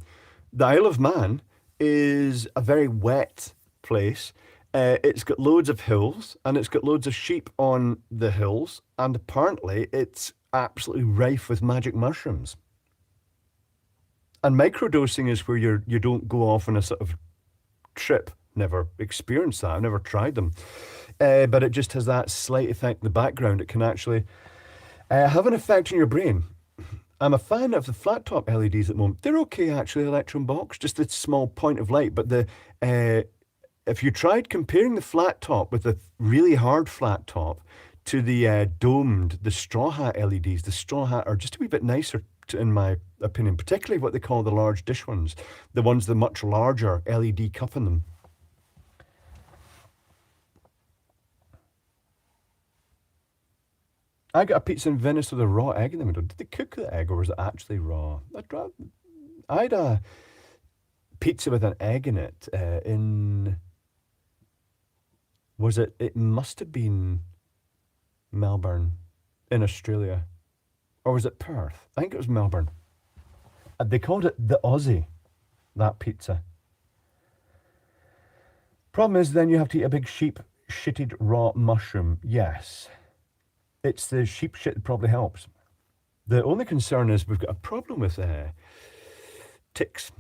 S1: The Isle of Man is a very wet place. It's got loads of hills and it's got loads of sheep on the hills, and apparently it's absolutely rife with magic mushrooms. And microdosing is where you don't go off on a sort of trip. Never experienced that. I've never tried them. But it just has that slight effect in the background. It can actually have an effect on your brain. I'm a fan of the flat top LEDs at the moment. They're okay actually, Electron Box, just a small point of light, but the if you tried comparing the flat top with the really hard flat top to the domed, the straw hat LEDs, the straw hat are just a wee bit nicer, in my opinion, particularly what they call the large dish ones, the ones with the much larger LED cup in them. I got a pizza in Venice with a raw egg in the middle. Did they cook the egg or was it actually raw? I had a pizza with an egg in it was it? It must have been Melbourne in Australia. Or was it Perth? I think it was Melbourne. They called it the Aussie, that pizza. Problem is, then you have to eat a big sheep shitted raw mushroom. Yes. It's the sheep shit that probably helps. The only concern is we've got a problem with ticks.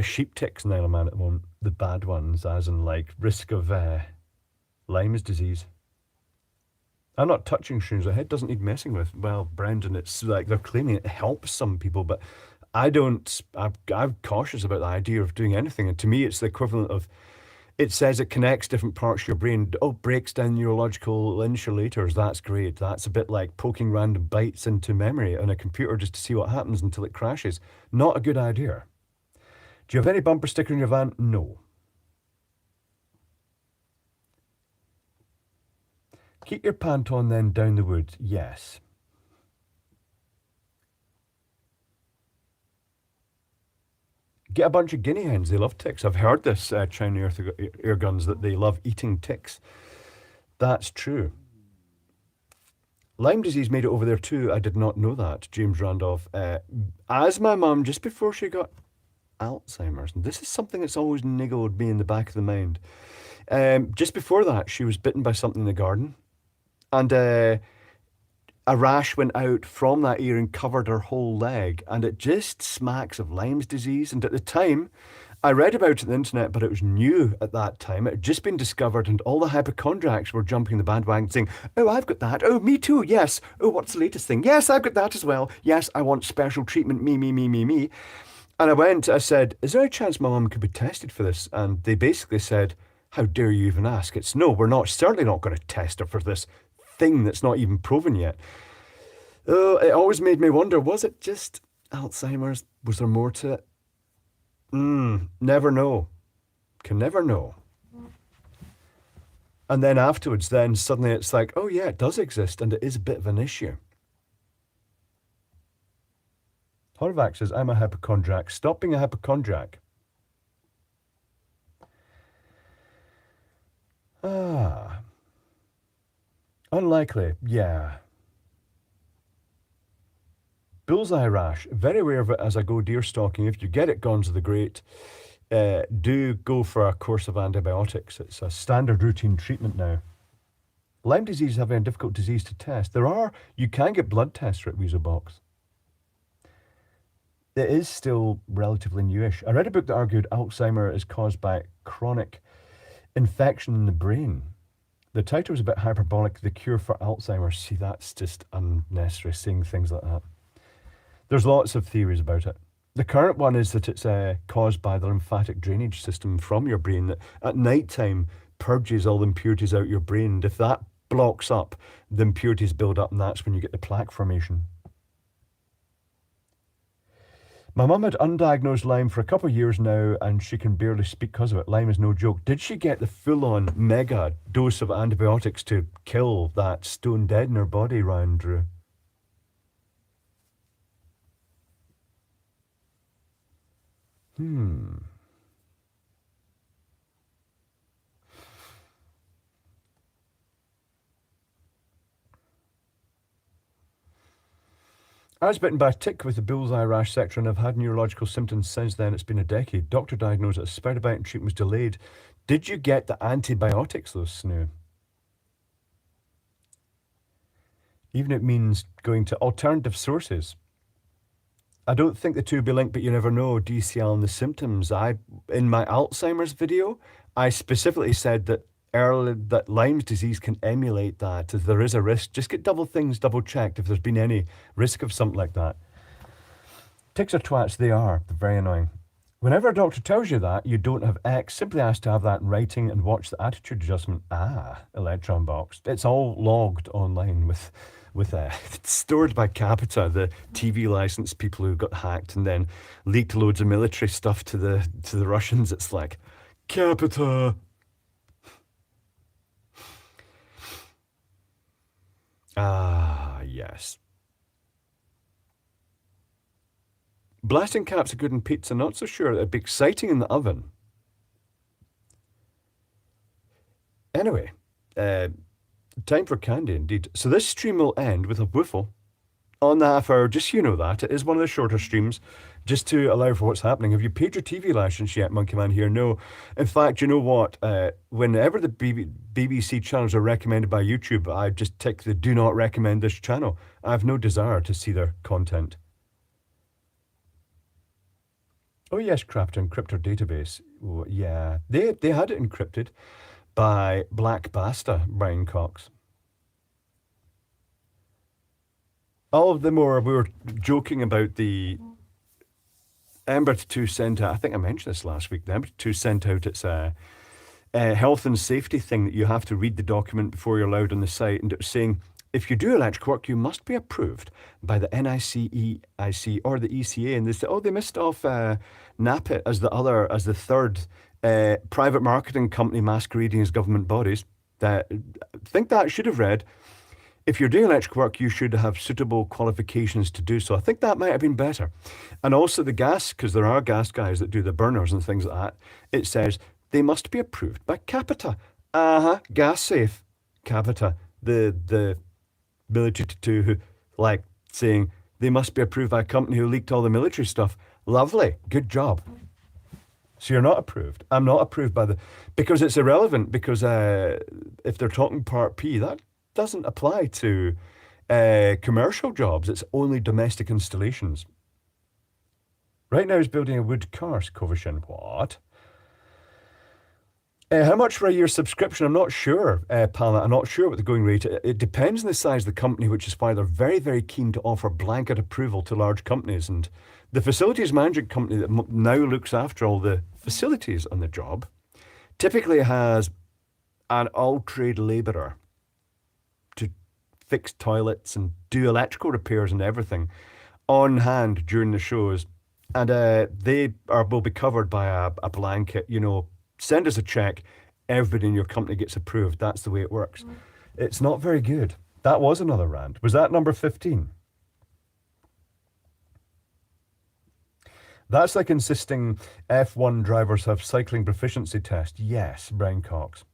S1: Sheep ticks in Isle of Man at the moment. The bad ones, as in like risk of Lyme's disease. I'm not touching shrooms. The head doesn't need messing with. Well, Brendan, it's like they're claiming it helps some people, but I don't. I'm cautious about the idea of doing anything. And to me, it's the equivalent of. It says it connects different parts of your brain. Oh, breaks down neurological insulators. That's great. That's a bit like poking random bytes into memory on a computer just to see what happens until it crashes. Not a good idea. Do you have any bumper sticker in your van? No. Keep your pant on then down the woods. Yes. Get a bunch of guinea hens. They love ticks. I've heard this, China air guns, that they love eating ticks. That's true. Lyme disease made it over there too. I did not know that. James Randolph. As my mum, just before she got Alzheimer's, and this is something that's always niggled me in the back of the mind. Just before that, she was bitten by something in the garden. And a rash went out from that ear and covered her whole leg. And it just smacks of Lyme's disease. And at the time, I read about it on the internet, but it was new at that time. It had just been discovered, and all the hypochondriacs were jumping the bandwagon saying, oh, I've got that. Oh, me too. Yes. Oh, what's the latest thing? Yes, I've got that as well. Yes, I want special treatment. Me, me, me, me, me. And I said, is there a chance my mum could be tested for this? And they basically said, how dare you even ask? It's no, we're not, certainly not going to test her for this thing that's not even proven yet. Oh, it always made me wonder, was it just Alzheimer's? Was there more to it? Never know. Can never know. And then afterwards, then suddenly it's like, oh yeah, it does exist and it is a bit of an issue. Horvath says, I'm a hypochondriac. Stop being a hypochondriac. Unlikely, yeah. Bullseye rash, very aware of it as I go deer stalking. If you get it, guns are the great. Do go for a course of antibiotics. It's a standard routine treatment now. Lyme disease is having a difficult disease to test. You can get blood tests for it, Weasel Box. It is still relatively newish. I read a book that argued Alzheimer is caused by chronic infection in the brain. The title was a bit hyperbolic, The Cure for Alzheimer's. See, that's just unnecessary, saying things like that. There's lots of theories about it. The current one is that it's caused by the lymphatic drainage system from your brain that at night time purges all the impurities out your brain. And if that blocks up, the impurities build up, and that's when you get the plaque formation. My mum had undiagnosed Lyme for a couple of years now, and she can barely speak because of it. Lyme is no joke. Did she get the full-on mega dose of antibiotics to kill that stone dead in her body, Ryan Drew? I was bitten by a tick with the bullseye rash sector and I've had neurological symptoms since then. It's been a decade. Doctor diagnosed it as spider bite and treatment was delayed. Did you get the antibiotics, though, Snoo? Even it means going to alternative sources. I don't think the two will be linked, but you never know. DCL and the symptoms. In my Alzheimer's video, I specifically said that Lyme's disease can emulate that. If there is a risk, just get double checked if there's been any risk of something like that. Ticks are twats, they are. They're very annoying. Whenever a doctor tells you that you don't have X, simply ask to have that in writing and watch the attitude adjustment. Electron box. It's all logged online with it's stored by Capita, the TV license people who got hacked and then leaked loads of military stuff to the Russians. It's like Capita. Yes. Blasting caps are good in pizza, not so sure. It'd be exciting in the oven. Anyway, time for candy indeed. So this stream will end with a woofle on the half hour, just so you know that. It is one of the shorter streams, just to allow for what's happening. Have you paid your TV license yet, Monkey Man here? No. In fact, you know what? Whenever the BBC channels are recommended by YouTube, I just tick the do not recommend this channel. I have no desire to see their content. Oh yes, Crafter Encryptor database. Oh, yeah, they had it encrypted by Black Basta, Brian Cox. All of them were, we were joking about the Ember 2 sent out, I think I mentioned this last week, the Ember 2 sent out its health and safety thing that you have to read the document before you're allowed on the site, and it was saying, if you do electrical work, you must be approved by the NICEIC or the ECA. And they said, oh, they missed off NAPIT as the third private marketing company masquerading as government bodies. I think that should have read, if you're doing electrical work, you should have suitable qualifications to do so. I think that might have been better. And also the gas, because there are gas guys that do the burners and things like that, it says they must be approved by Capita. Gas safe. Capita. The military to like saying they must be approved by a company who leaked all the military stuff. Lovely. Good job. So you're not approved. I'm not approved by because it's irrelevant, because if they're talking Part P, that doesn't apply to commercial jobs. It's only domestic installations. Right now he's building a wood car, Covishan. What? How much for a year's subscription? I'm not sure, Pala. I'm not sure what the going rate. It depends on the size of the company, which is why they're very, very keen to offer blanket approval to large companies. And the facilities management company that now looks after all the facilities on the job typically has an all-trade labourer to fix toilets and do electrical repairs and everything on hand during the shows. And will be covered by a blanket, send us a check, everybody in your company gets approved. That's the way it works. It's not very good. That was another rant. Was that number 15? That's like insisting F1 drivers have cycling proficiency test. Yes, Brian Cox.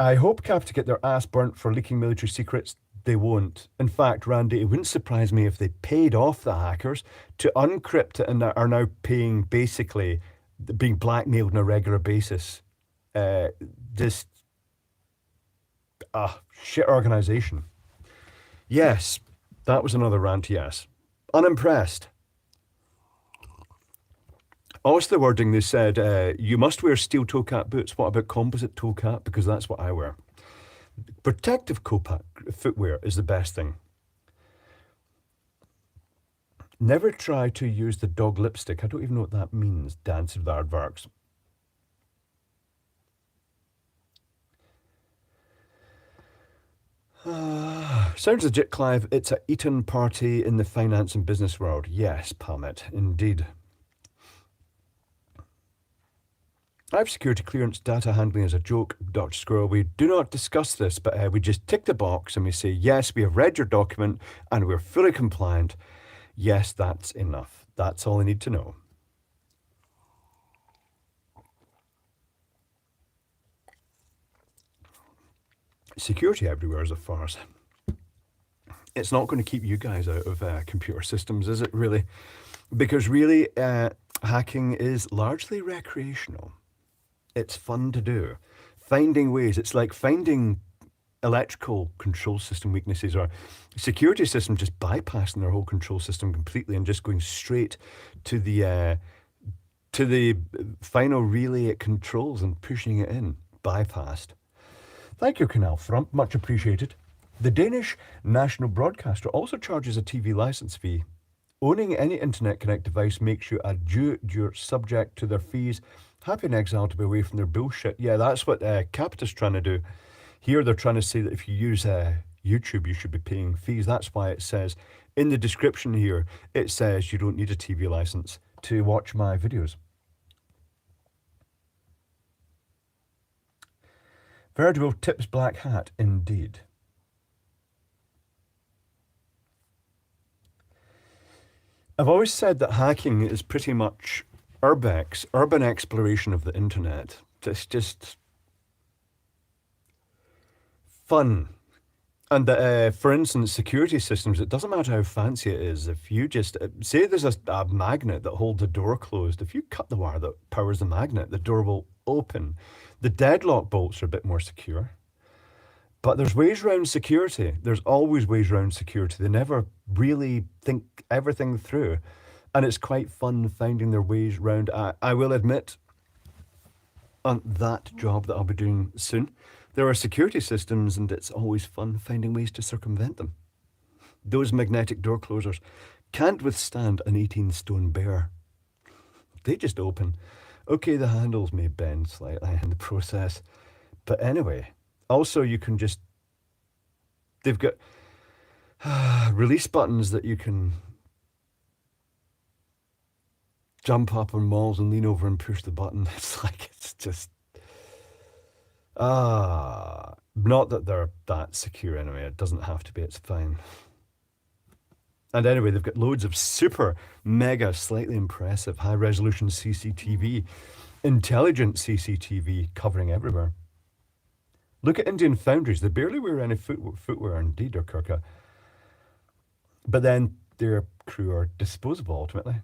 S1: I hope Cap to get their ass burnt for leaking military secrets. They won't. In fact, Randy, it wouldn't surprise me if they paid off the hackers to uncrypt it and are now paying, basically being blackmailed on a regular basis. This shit organization. Yes, that was another rant, yes. Unimpressed. Also the wording, they said, you must wear steel toe cap boots. What about composite toe cap? Because that's what I wear. Protective footwear is the best thing. Never try to use the dog lipstick. I don't even know what that means. Dance of the aardvarks. Sounds legit, Clive. It's a Eton party in the finance and business world. Yes, Palmet, indeed. I have security clearance. Data handling is a joke, Dr. Squirrel. We do not discuss this, but we just tick the box and we say, yes, we have read your document and we're fully compliant. Yes, that's enough. That's all I need to know. Security everywhere is a farce. It's not going to keep you guys out of computer systems, is it really? Because really, hacking is largely recreational. It's fun to do. Finding ways, it's like finding electrical control system weaknesses or security system just bypassing their whole control system completely and just going straight to the final relay it controls and pushing it in. Bypassed. Thank you, Canal Frump. Much appreciated. The Danish national broadcaster also charges a TV license fee. Owning any internet connect device makes you a Jew. You're subject to their fees. Happy in exile to be away from their bullshit. Yeah, that's what Capita's trying to do. Here they're trying to say that if you use YouTube, you should be paying fees. That's why it says in the description here, it says you don't need a TV license to watch my videos. Veritable tips black hat, indeed. I've always said that hacking is pretty much urbex, urban exploration of the internet. It's just fun. And for instance, security systems, it doesn't matter how fancy it is. If you just say there's a magnet that holds the door closed, if you cut the wire that powers the magnet, the door will open. The deadlock bolts are a bit more secure. But there's ways around security. There's always ways around security. They never really think everything through. And it's quite fun finding their ways around. I will admit, on that job that I'll be doing soon, there are security systems and it's always fun finding ways to circumvent them. Those magnetic door closers can't withstand an 18-stone bear. They just open. Okay, the handles may bend slightly in the process. But anyway, also you can just, they've got release buttons that you can jump up on walls and lean over and push the button. It's like, it's just, not that they're that secure anyway. It doesn't have to be, it's fine. And anyway, they've got loads of super, mega, slightly impressive, high-resolution CCTV, intelligent CCTV covering everywhere. Look at Indian foundries. They barely wear any footwear, indeed, or Kirka. But then their crew are disposable, ultimately.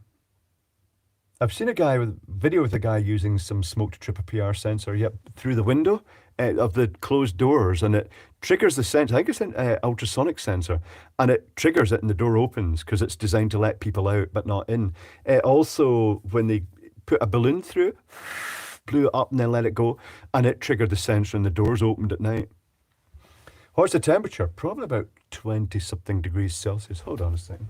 S1: I've seen a video with a guy using some smoke to trip a PR sensor, through the window of the closed doors, and it triggers the sensor. I think it's an ultrasonic sensor, and it triggers it and the door opens because it's designed to let people out but not in. Also, when they put a balloon through it, blew it up and then let it go, and it triggered the sensor and the doors opened at night. What's the temperature? Probably about 20-something degrees Celsius. Hold on a second.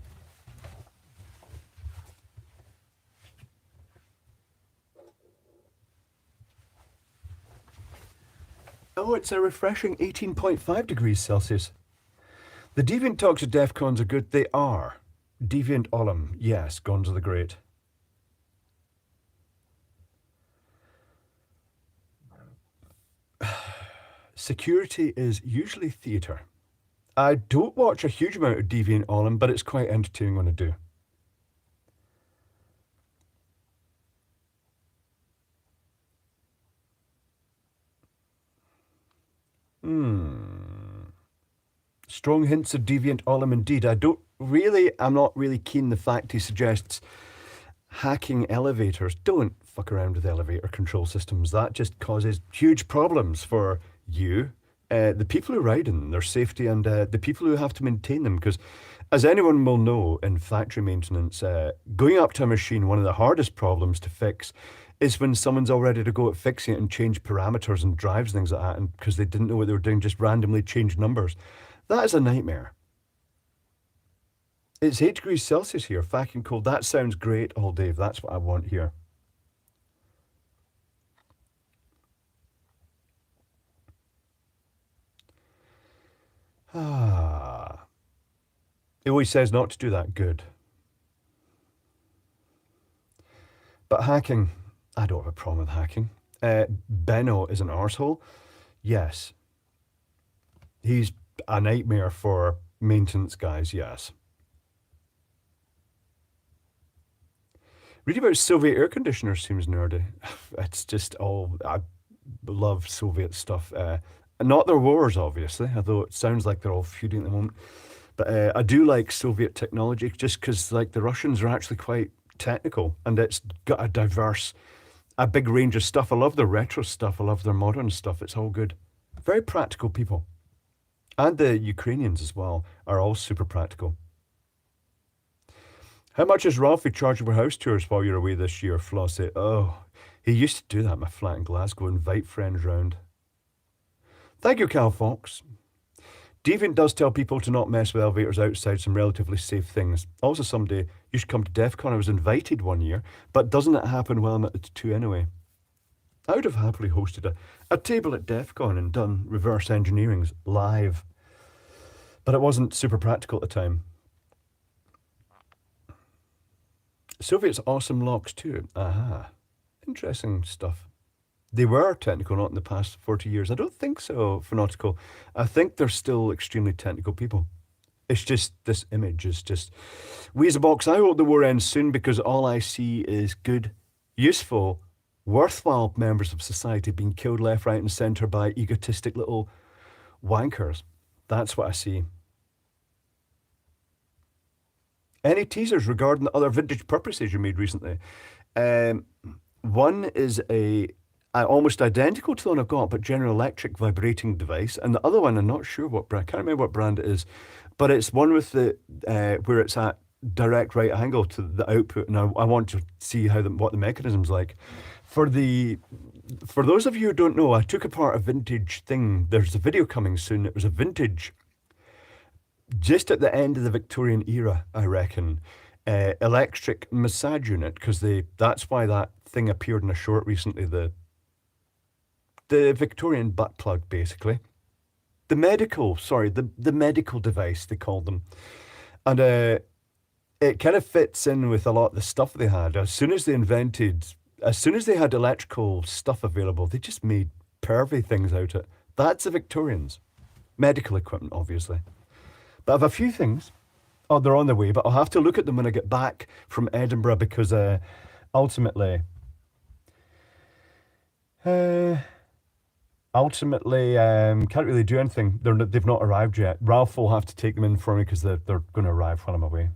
S1: Oh, it's a refreshing 18.5 degrees Celsius. The Deviant talks of DEF CONs are good. They are. Deviant Ollum. Yes, Gonzo the Great. Security is usually theatre. I don't watch a huge amount of Deviant Ollum, but it's quite entertaining when I do. Strong hints of Deviant Ollum indeed. I'm not really keen the fact he suggests hacking elevators. Don't fuck around with elevator control systems. That just causes huge problems for you, the people who ride in them, their safety, and the people who have to maintain them. Because as anyone will know in factory maintenance, going up to a machine, one of the hardest problems to fix is when someone's all ready to go at fixing it and change parameters and drives, things like that, and because they didn't know what they were doing, just randomly change numbers. That is a nightmare. It's 8 degrees Celsius here, fucking cold. That sounds great. Oh, Dave, that's what I want here. He always says not to do that. Good. But hacking, I don't have a problem with hacking. Benno is an arsehole. Yes. He's a nightmare for maintenance guys, yes. Reading about Soviet air conditioners seems nerdy. It's just all, I love Soviet stuff. Not their wars, obviously, although it sounds like they're all feuding at the moment. But I do like Soviet technology just because like the Russians are actually quite technical and it's got a big range of stuff. I love their retro stuff. I love their modern stuff. It's all good. Very practical people. And the Ukrainians as well are all super practical. How much is Ralphie charging for house tours while you're away this year, Flossie? Oh, he used to do that in my flat in Glasgow, invite friends round. Thank you, Cal Fox. Deviant does tell people to not mess with elevators outside some relatively safe things. Also, someday you should come to DEF CON. I was invited one year, but doesn't it happen while I'm at the two anyway? I would have happily hosted a table at DEF CON and done reverse engineerings live, but it wasn't super practical at the time. Soviets awesome locks too. Aha. Interesting stuff. They were technical, not in the past 40 years. I don't think so, Phonautical. I think they're still extremely technical people. It's just, this image is just... Weezabox, I hope the war ends soon because all I see is good, useful, worthwhile members of society being killed left, right and centre by egotistic little wankers. That's what I see. Any teasers regarding the other vintage purposes you made recently? One is a almost identical to the one I've got, but General Electric vibrating device, and the other one I'm not sure what brand. I can't remember what brand it is, but it's one with the where it's at direct right angle to the output, and I want to see how what the mechanism's like. For those of you who don't know, I took apart a vintage thing. There's a video coming soon. It was a vintage, just at the end of the Victorian era, I reckon, electric massage unit, because that's why that thing appeared in a short recently, the Victorian butt plug, basically. The medical device, they called them. And it kind of fits in with a lot of the stuff they had. As soon as they had electrical stuff available, they just made pervy things out of it. That's the Victorians. Medical equipment, obviously. But I have a few things. Oh, they're on their way, but I'll have to look at them when I get back from Edinburgh because ultimately, can't really do anything. They've not arrived yet. Ralph will have to take them in for me because they're going to arrive while I'm away.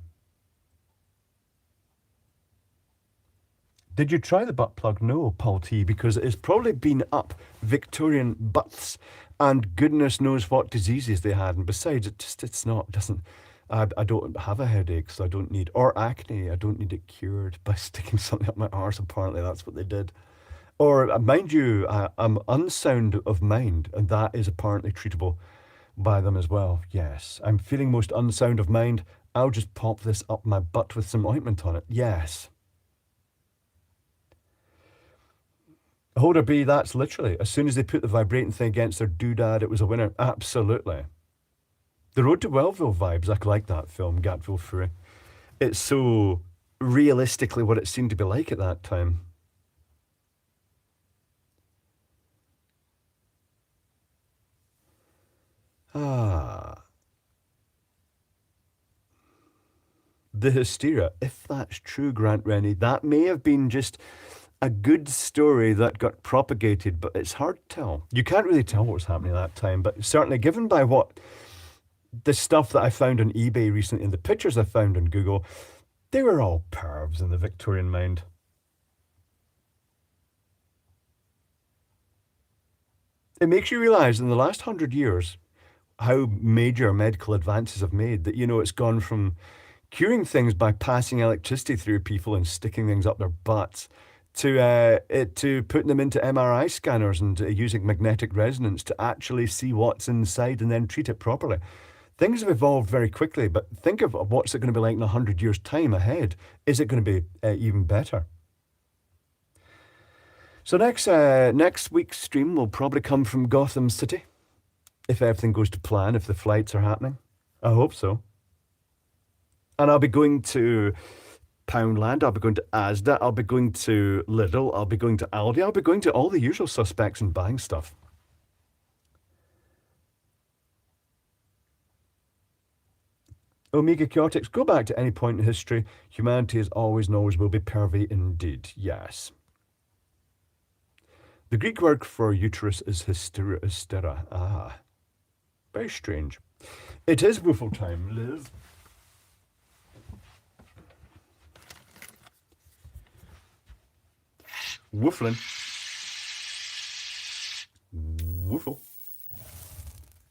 S1: Did you try the butt plug? No, Paul T, because it has probably been up Victorian butts and goodness knows what diseases they had. And besides, I don't have a headache, so I don't need, or acne, I don't need it cured by sticking something up my arse. Apparently that's what they did. Or, mind you, I'm unsound of mind, and that is apparently treatable by them as well. Yes, I'm feeling most unsound of mind. I'll just pop this up my butt with some ointment on it. Yes. Holder B, that's literally, as soon as they put the vibrating thing against their doodad, it was a winner. Absolutely. The Road to Wellville vibes, I like that film, Gatville Fury. It's so realistically what it seemed to be like at that time. The hysteria, if that's true, Grant Rennie, that may have been just a good story that got propagated, but it's hard to tell. You can't really tell what was happening at that time, but certainly given by what the stuff that I found on eBay recently and the pictures I found on Google, they were all pervs in the Victorian mind. It makes you realise in the last 100 years how major medical advances have made that, it's gone from curing things by passing electricity through people and sticking things up their butts to putting them into MRI scanners and using magnetic resonance to actually see what's inside and then treat it properly. Things have evolved very quickly, but think of what's it going to be like in 100 years' time ahead. Is it going to be even better? So next week's stream will probably come from Gotham City, if everything goes to plan, if the flights are happening. I hope so. And I'll be going to Poundland, I'll be going to Asda, I'll be going to Lidl, I'll be going to Aldi, I'll be going to all the usual suspects and buying stuff. Omega Chaotix, go back to any point in history. Humanity is always and always will be pervy indeed. Yes. The Greek word for uterus is hystera. Ah. Very strange. It is woofle time, Liz. Woofling. Woofle.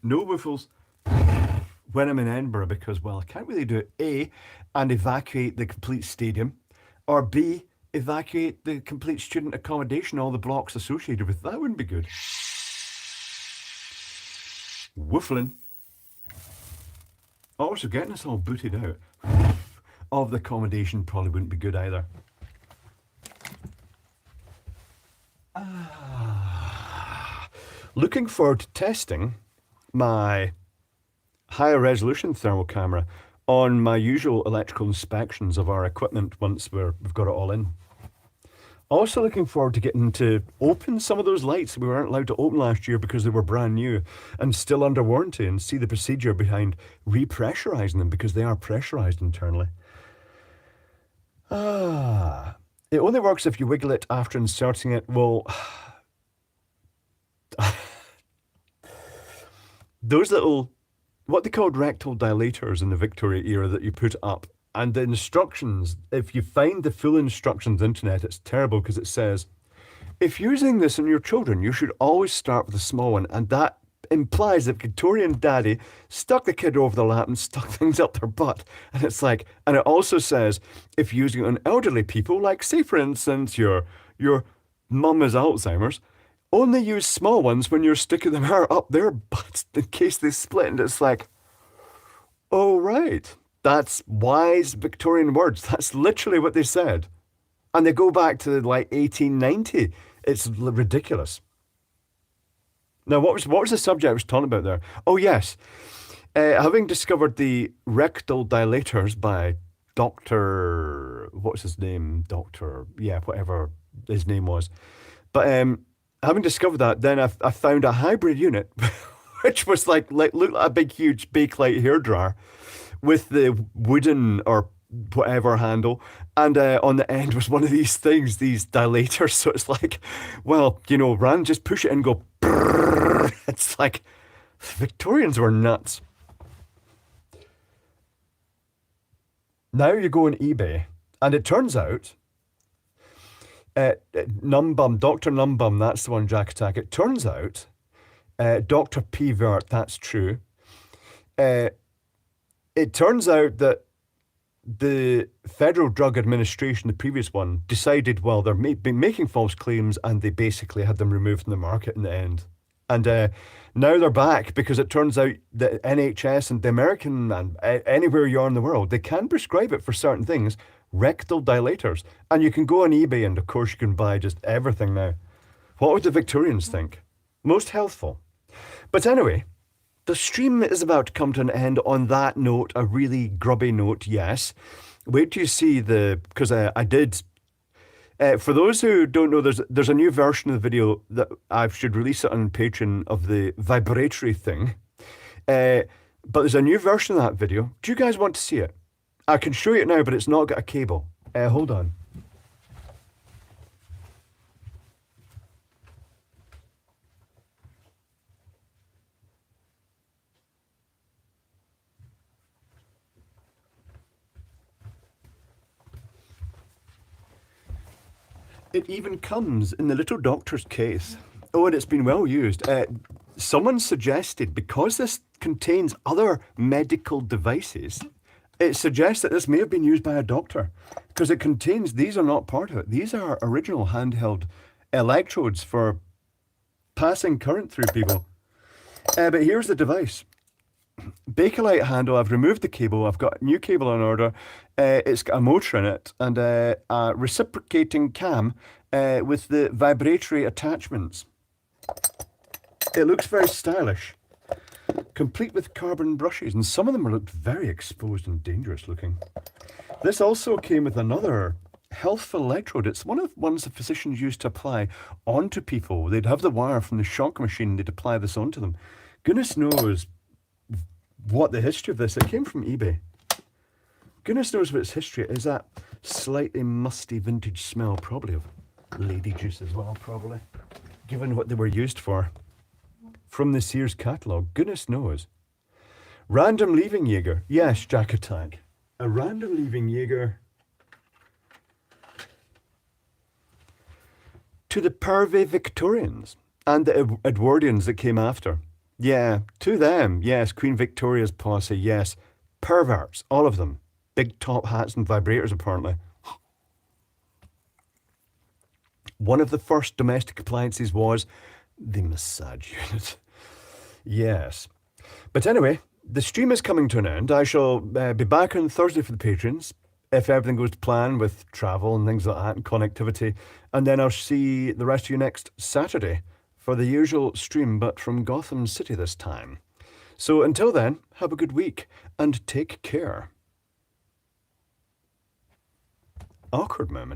S1: No woofles when I'm in Edinburgh because, well, I can't really do it, A, and evacuate the complete stadium, or B, evacuate the complete student accommodation, all the blocks associated with that. Wouldn't be good. Woofling. Also, getting us all booted out of the accommodation probably wouldn't be good either. Looking forward to testing my higher resolution thermal camera on my usual electrical inspections of our equipment once we've got it all in. Also looking forward to getting to open some of those lights we weren't allowed to open last year because they were brand new and still under warranty, and see the procedure behind repressurizing them because they are pressurized internally. It only works if you wiggle it after inserting it. Well, those little, what they called rectal dilators in the Victoria era that you put up, and the instructions, if you find the full instructions on the internet, it's terrible because it says, if using this on your children, you should always start with a small one. And that implies that Victorian daddy stuck the kid over the lap and stuck things up their butt. And it's like, and it also says, if using it on elderly people, like say for instance, your mum has Alzheimer's, only use small ones when you're sticking them up their butts in case they split. And it's like, oh, right. That's wise Victorian words. That's literally what they said. And they go back to like 1890. It's ridiculous. Now, what was the subject I was talking about there? Oh, yes. Having discovered the rectal dilators by Dr. What's his name? Dr. Yeah, whatever his name was. But having discovered that, then I found a hybrid unit, which was like looked like a big, huge Bakelite hairdryer with the wooden or whatever handle, and on the end was one of these things, these dilators. So it's like, well, Rand, just push it and go. Brrr. It's like Victorians were nuts. Now you go on eBay, and it turns out, Numbum, Dr. Numbum, that's the one, Jack Attack. It turns out, Dr. P. Vert, that's true. It turns out that the Federal Drug Administration, the previous one, decided, well, they're been making false claims, and they basically had them removed from the market in the end. And now they're back because it turns out that NHS and the American and anywhere you are in the world, they can prescribe it for certain things, rectal dilators. And you can go on eBay, and of course you can buy just everything now. What would the Victorians think? Most healthful. But anyway, the stream is about to come to an end on that note, a really grubby note, yes. Wait till you see because I did. For those who don't know, there's a new version of the video that I should release it on Patreon of the vibratory thing. But there's a new version of that video. Do you guys want to see it? I can show you it now, but it's not got a cable. Hold on. It even comes in the little doctor's case. Oh, and it's been well used. Someone suggested, because this contains other medical devices, it suggests that this may have been used by a doctor, because it contains, these are not part of it. These are original handheld electrodes for passing current through people. But here's the device. Bakelite handle, I've removed the cable, I've got a new cable on order, it's got a motor in it, and a reciprocating cam with the vibratory attachments. It looks very stylish, complete with carbon brushes, and some of them looked very exposed and dangerous looking. This also came with another healthful electrode. It's one of the ones the physicians used to apply onto people. They'd have the wire from the shock machine, they'd apply this onto them. Goodness knows what the history of this. It came from eBay. Goodness knows what its history is. That slightly musty vintage smell, probably of lady juice as well, probably, given what they were used for. From the Sears catalogue, goodness knows. Random leaving Jaeger. Yes, Jack Attack. A random leaving Jaeger to the pervy Victorians and the Edwardians that came after. Yeah, to them, yes, Queen Victoria's posse, yes. Perverts, all of them. Big top hats and vibrators, apparently. One of the first domestic appliances was the massage unit. Yes. But anyway, the stream is coming to an end. I shall be back on Thursday for the patrons, if everything goes to plan with travel and things like that and connectivity. And then I'll see the rest of you next Saturday for the usual stream, but from Gotham City this time. So until then, have a good week and take care. Awkward moment.